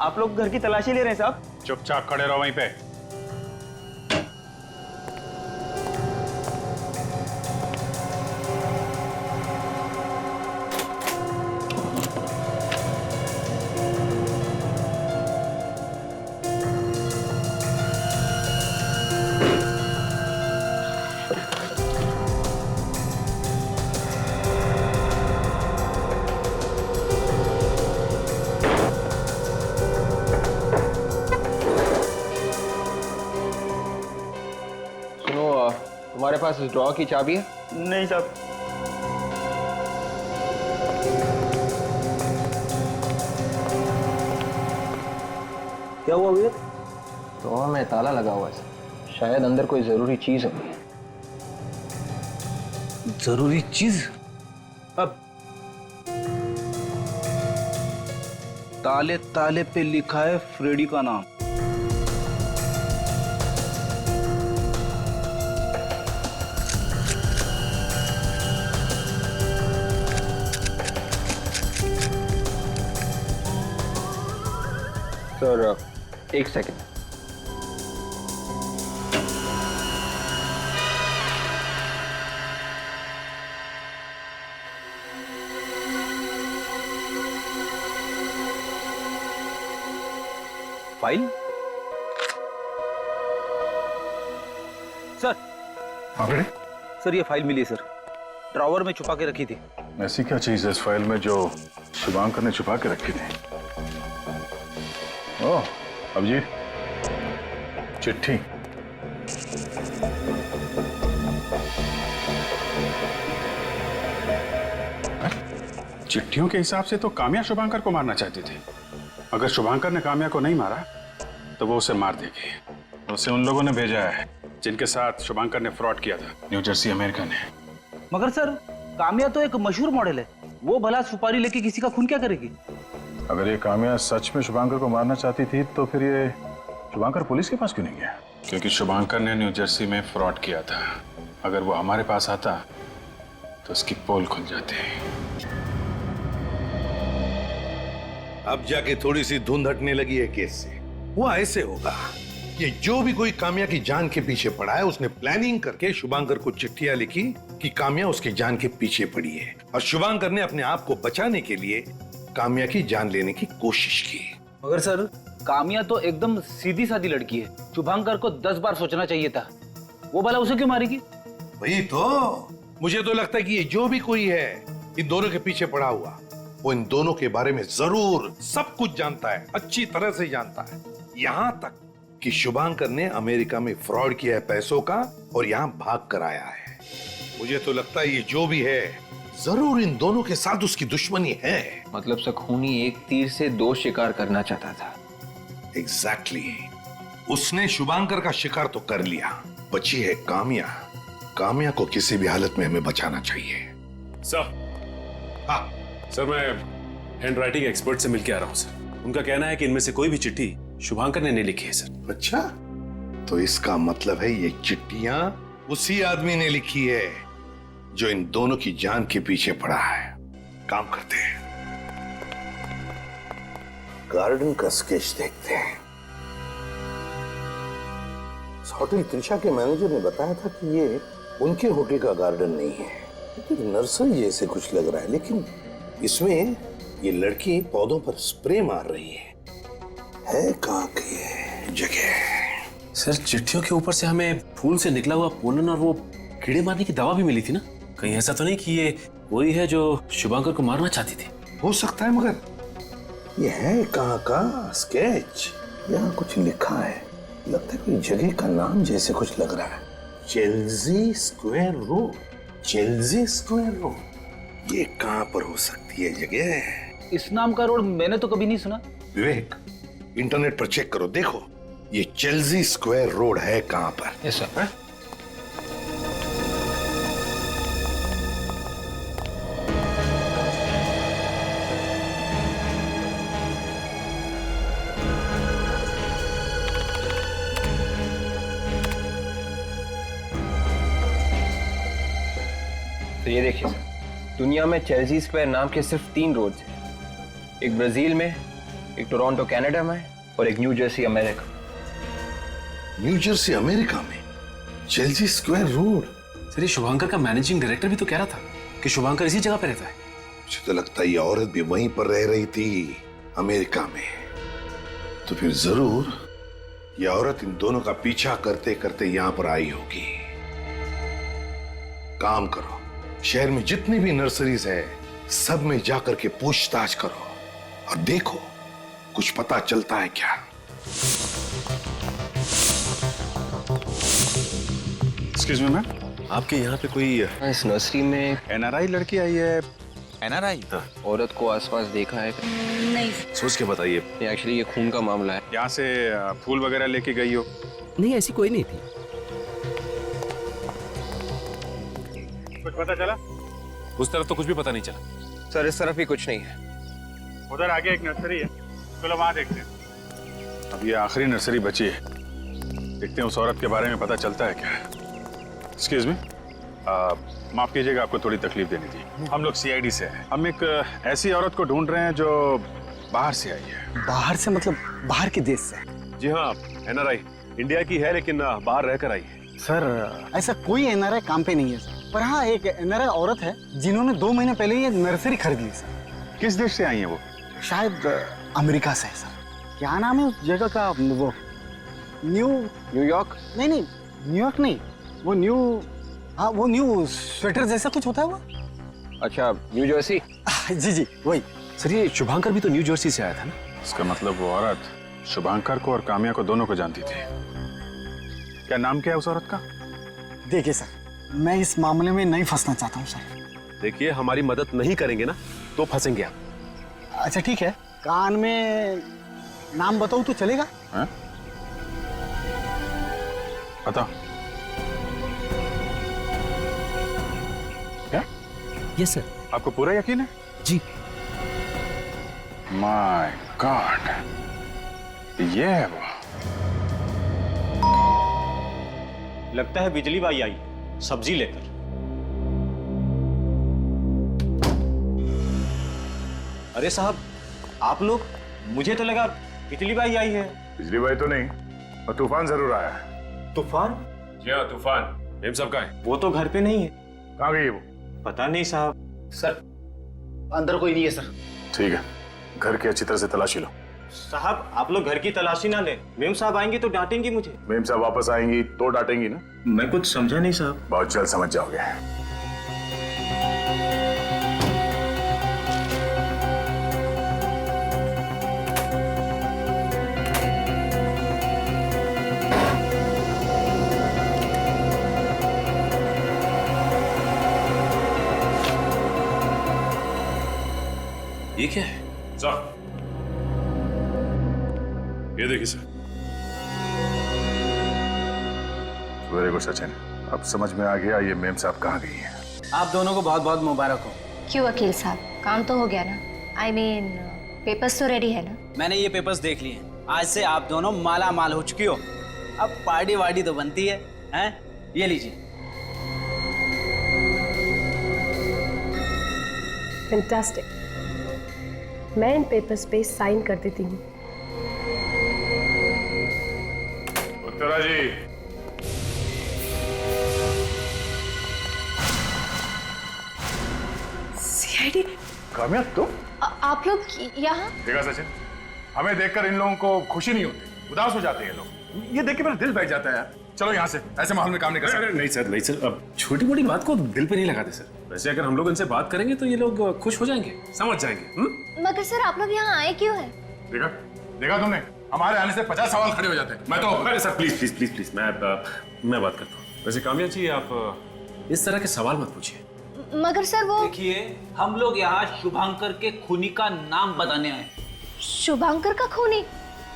S20: आप लोग घर की तलाशी ले रहे हैं साहब?
S2: चुपचाप खड़े रहो वहीं पे।
S12: सुनो, तुम्हारे पास इस ड्रॉ की चाबी है?
S20: नहीं साहब। क्या हुआ विवेक?
S12: ड्रॉ में ताला लगा हुआ है, शायद अंदर कोई जरूरी चीज होगी।
S7: जरूरी चीज? अब ताले ताले पे लिखा है फ्रेडी का नाम।
S12: सर, एक सेकंड।
S7: फाइल? सर।
S2: हाँ बेटे।
S7: सर ये फाइल मिली है सर, ड्रॉवर में छुपा के रखी थी।
S2: ऐसी क्या चीज है इस फाइल में जो शुभांकर ने छुपा के रखी थी? ओह, अभिजीत, चिट्ठी।
S13: चिट्ठियों के हिसाब से तो काम्या शुभांकर को मारना चाहती थी। अगर शुभांकर ने काम्या को नहीं मारा तो वो उसे मार देगी। उसे उन लोगों ने भेजा है जिनके साथ शुभांकर ने फ्रॉड किया था, न्यू जर्सी अमेरिका ने।
S7: मगर सर, काम्या तो एक मशहूर मॉडल है, वो भला सुपारी लेके किसी का खून क्या करेगी?
S2: अगर ये काम्या सच में शुभांकर को मारना चाहती थी तो फिर ये शुभांकर पुलिस के पास क्यों नहीं गया?
S13: क्योंकि शुभांकर ने न्यू जर्सी में फ्रॉड किया था। अगर वो हमारे पास आता तो उसकी पोल खुल जाती।
S3: अब जाके थोड़ी सी धुंध हटने लगी है केस से। वो ऐसे होगा कि जो भी कोई काम्या की जान के पीछे पड़ा है, उसने प्लानिंग करके शुभांकर को चिट्ठियां लिखी कि काम्या उसकी जान के पीछे पड़ी है, और शुभांकर ने अपने आप को बचाने के लिए काम्या की जान लेने की कोशिश की।
S7: मगर सर, काम्या तो एकदम सीधी सादी लड़की है, शुभांकर को 10 बार सोचना चाहिए था। वो भला उसे क्यों मारेगी?
S3: वही तो, मुझे तो लगता है कि ये जो भी कोई है इन दोनों के पीछे पड़ा हुआ, वो इन दोनों के बारे में जरूर सब कुछ जानता है, अच्छी तरह से जानता है। यहां तक कि शुभांकर ने अमेरिका में फ्रॉड किया है पैसों का और यहां भाग कर आया है। मुझे तो लगता है ये जो भी है जरूर इन दोनों के साथ उसकी दुश्मनी है।
S12: मतलब सखूनी एक तीर से 2 शिकार करना चाहता था।
S3: एग्जैक्टली। उसने शुभांकर का शिकार तो कर लिया, बची है काम्या। काम्या को किसी भी हालत में हमें बचाना चाहिए।
S13: सर, हाँ सर, मैं हैंड राइटिंग एक्सपर्ट से मिलके आ रहा हूँ सर। उनका कहना है कि इनमें से कोई भी चिट्ठी शुभांकर ने नहीं लिखी है सर।
S3: अच्छा, तो इसका मतलब है ये चिट्ठियां उसी आदमी ने लिखी है जो इन दोनों की जान के पीछे पड़ा है। काम करते हैं, गार्डन का स्केच देखते हैं। होटल त्रिशा के मैनेजर ने बताया था कि ये उनके होटल का गार्डन नहीं है, तो नर्सरी जैसे कुछ लग रहा है, लेकिन इसमें ये लड़की पौधों पर स्प्रे मार रही है कहाँ की जगह?
S13: सर, चिट्ठियों के ऊपर से हमें फूल से निकला हुआ पोलन और वो कीड़े मारने की दवा भी मिली थी ना। कहीं ऐसा तो नहीं कि ये वही है जो शुभांकर को मारना चाहती थी?
S3: हो सकता है, मगर ये है कहाँ का स्केच? यहाँ कुछ लिखा है, लगता है कोई जगह का नाम जैसे कुछ लग रहा है। Chelsea square road. Chelsea square road, ये कहाँ पर हो सकती है जगह?
S7: इस नाम का रोड मैंने तो कभी नहीं सुना।
S3: विवेक, इंटरनेट पर चेक करो, देखो ये चेल्सी स्क्वायर रोड है कहाँ पर।
S12: Yes sir. तो ये देखिए सर, दुनिया में चेल्सी स्क्वायर नाम के सिर्फ 3 रोड्स हैं। एक ब्राजील में, एक टोरंटो कनाडा में और एक new Jersey America.
S3: New Jersey America में चेल्सी स्क्वायर रोड?
S13: सर, ये शुभांकर का मैनेजिंग डायरेक्टर भी तो कह रहा था कि शुभांकर इसी जगह पे रहता है।
S3: मुझे तो लगता है ये औरत भी वहीं पर रह रही थी, अमेरिका में। तो फिर जरूर ये औरत इन दोनों का पीछा करते करते यहां पर आई होगी। काम करो, शहर में जितनी भी नर्सरीज है सब में जाकर के पूछताछ करो और देखो कुछ पता चलता है क्या।
S13: एक्सक्यूज मी मैम, आपके यहाँ पे कोई
S12: इस नर्सरी में
S13: एनआरआई लड़की आई है?
S4: एनआरआई?
S12: औरत को आसपास देखा है?
S14: नहीं
S13: सोच के बताइए।
S12: एक्चुअली ये खून का मामला है।
S13: यहाँ से फूल वगैरह लेके गई हो?
S18: नहीं, ऐसी कोई नहीं थी।
S13: कुछ पता चला?
S17: उस तरफ तो कुछ भी पता नहीं चला।
S12: सर इस तरफ भी कुछ नहीं है।
S13: उधर आगे एक नर्सरी है, चलो वहाँ देखते हैं। अब ये आखिरी नर्सरी बची है, देखते हैं उस औरत के बारे में पता चलता है क्या। एक्सक्यूज मी, माफ कीजिएगा, आपको थोड़ी तकलीफ देनी थी। हम लोग सीआईडी से हैं। हम एक ऐसी औरत को ढूंढ रहे हैं जो बाहर से आई है।
S10: बाहर से मतलब बाहर के देश से?
S13: जी हाँ, एनआरआई इंडिया की है लेकिन बाहर रहकर आई है।
S10: सर ऐसा कोई एनआरआई काम पे नहीं है सर, पर हाँ एक एनआरआई औरत है जिन्होंने 2 महीने पहले ये नर्सरी खरीद ली सर।
S13: किस देश से आई है वो?
S10: शायद अमेरिका से है सर। क्या नाम है उस जगह का? वो
S12: न्यूयॉर्क?
S10: नहीं, न्यूयॉर्क नहीं, वो न्यू स्वेटर जैसा कुछ होता है वो।
S12: अच्छा, न्यू जर्सी?
S10: जी वही।
S13: सर ये शुभांकर भी तो न्यू जर्सी से आया था ना? इसका मतलब वो औरत शुभांकर को और काम्या को दोनों को जानती थी। क्या नाम क्या है उस औरत का?
S10: देखिए सर, मैं इस मामले में नहीं फंसना चाहता हूँ सर।
S13: देखिए, हमारी मदद नहीं करेंगे ना तो फंसेंगे आप।
S10: अच्छा ठीक है, कान में नाम बताऊँ तो चलेगा?
S13: हाँ? बताओ। क्या?
S18: Yes sir.
S13: आपको पूरा यकीन है?
S18: जी।
S13: माय गॉड, ये है वो।
S15: लगता है बिजली बाई आई सब्जी लेकर। अरे साहब, आप लोग, मुझे तो लगा बिजली बाई आई है।
S2: बिजली बाई तो नहीं, और तूफान जरूर आया है।
S15: तूफान?
S17: जी हाँ, तूफान। मेम साहब कहाँ है?
S15: वो तो घर पे नहीं है।
S2: कहाँ गई है वो?
S15: पता नहीं साहब।
S10: सर अंदर कोई नहीं है सर।
S2: ठीक है, घर की अच्छी तरह से तलाशी लो।
S15: साहब आप लोग घर की तलाशी ना ले, मेम साहब आएंगे तो डांटेंगी मुझे।
S2: मेम साहब वापस आएंगी तो डांटेंगी ना?
S15: मैं कुछ समझा नहीं साहब।
S2: बहुत जल्द समझ जाओगे।
S17: ये क्या है?
S13: सर, ये देखिए सर।
S2: वेरी गुड सचिन, अब समझ में आ गया ये मेम साहब कहाँ गई है।
S7: आप दोनों को बहुत बहुत मुबारक हो।
S14: क्यों वकील साहब, काम तो हो गया ना? I mean, पेपर्स तो रेडी है ना?
S7: मैंने ये पेपर्स देख लिए हैं। आज से आप दोनों माला माल हो चुकी हो। अब पार्टी वार्टी तो बनती है, हैं? ये लीजिए।
S9: फैंटास्टिक। मैं इन पेपर्स पे साइन कर देती हूँ।
S2: उत्तरा जी,
S9: सीआईडी?
S2: कामयाब तुम?
S14: आप लोग यहाँ?
S2: देखा सचिन, हमें देखकर इन लोगों को खुशी नहीं होती, उदास हो जाते हैं लोग। ये देख के मेरा दिल बैठ जाता है यार। चलो यहाँ से, ऐसे माहौल में काम नहीं कर सकते।
S13: नहीं सर, नहीं सर, अब छोटी मोटी बात को दिल पे नहीं लगाते सर। वैसे अगर हम लोग इनसे बात करेंगे तो ये लोग खुश हो जाएंगे, समझ जाएंगे।
S14: मगर सर आप लोग यहाँ आए क्यों हैं?
S2: देखा तुमने, हमारे आने से 50 सवाल खड़े हो जाते हैं। मैं तो
S13: अरे sir please please please please, मैं बात करता हूँ। वैसे काम्या जी, आप इस तरह के सवाल मत पूछिए।
S14: मगर सर वो
S7: देखिए, हम लोग यहाँ शुभांकर के खूनी का नाम बताने आए।
S14: शुभांकर का खूनी?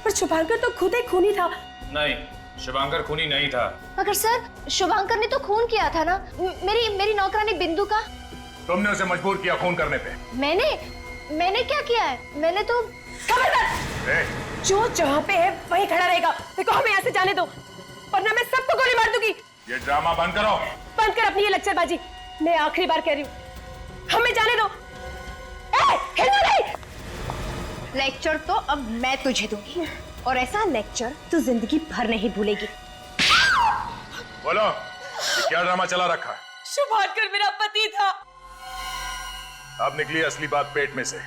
S9: पर शुभांकर तो खुद एक खूनी था।
S17: नहीं, शुभांकर खूनी नहीं था।
S14: मगर सर शुभांकर ने तो खून किया था ना मेरी नौकरानी बिंदु का।
S2: तुमने उसे मजबूर किया खून करने पे।
S14: मैंने क्या किया है? मैंने तो
S9: खबरदार, जो जहाँ पे है वहीं खड़ा रहेगा। देखो हमें यहाँ से जाने दो, वरना मैं सबको गोली मार दूंगी।
S2: ये ड्रामा बंद करो।
S9: बंद कर अपनी ये लेक्चरबाजी। मैं आखिरी बार कह रही हूँ, हमें जाने दो। हिलो नहीं।
S1: लेक्चर तो अब मैं तुझे दूंगी, और ऐसा लेक्चर तू जिंदगी भर नहीं भूलेगी।
S2: बोलो, ये क्या ड्रामा चला रखा है?
S9: शुभांकर मेरा पति था।
S2: अब निकली असली बात पेट में से।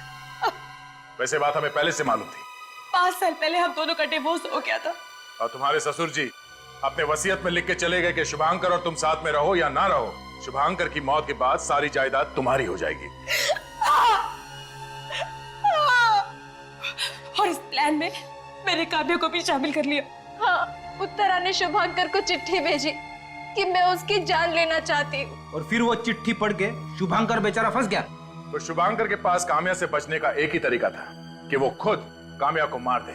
S2: वैसे बात हमें पहले से मालूम थी।
S9: 5 साल पहले हम दोनों का डिवोर्स हो गया था।
S2: और तुम्हारे ससुर जी अपने वसीयत में लिख के चले गए कि शुभांकर और तुम साथ में रहो या ना रहो, शुभांकर की मौत के बाद सारी जायदाद तुम्हारी हो जाएगी।
S9: और इस प्लान में मैंने काव्या को भी शामिल कर लिया।
S8: हाँ, उत्तरा ने शुभांकर को चिट्ठी भेजी
S14: कि मैं उसकी जान लेना चाहती हूँ।
S7: और फिर वो चिट्ठी पढ़ के शुभांकर बेचारा फंस गया।
S2: तो शुभांकर के पास काम्या से बचने का एक ही तरीका था कि वो खुद काम्या को मार दे,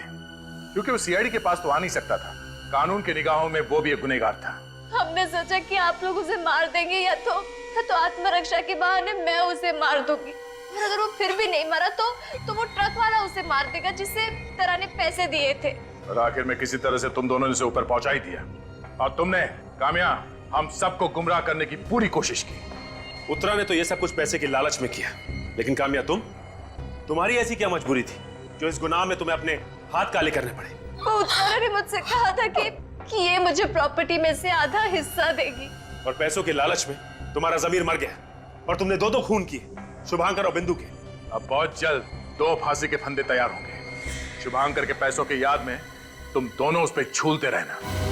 S2: क्योंकि वो सीआईडी के पास तो आ नहीं सकता था। कानून की निगाहों में वो भी एक गुनहगार था।
S14: हमने सोचा कि आप लोग उसे मार देंगे या तो आत्मरक्षा के बहाने मैं उसे मार दूंगी, और अगर वो फिर भी नहीं मरा तो वो ट्रक वाला उसे मार देगा जिसे तरह ने पैसे दिए थे।
S2: और आखिर में किसी तरह से तुम दोनों ने उसे ऊपर पहुंचा ही दिया, और तुमने काम्या हम सबको गुमराह करने की पूरी कोशिश की।
S13: उत्तरा ने तो ये सब कुछ पैसे की लालच में किया, लेकिन काम्या तुम्हारी ऐसी क्या मजबूरी थी जो इस गुनाह में तुम्हें अपने हाथ काले करने पड़े?
S14: वो उत्तरा ने मुझसे कहा था कि ये मुझे प्रॉपर्टी में से आधा हिस्सा देगी,
S13: और पैसों के लालच में तुम्हारा जमीर मर गया और तुमने दो खून किए, शुभांकर और बिंदु के।
S2: अब बहुत जल्द 2 फांसी के फंदे तैयार होंगे। शुभांकर के पैसों की याद में तुम दोनों उस पर झूलते रहना।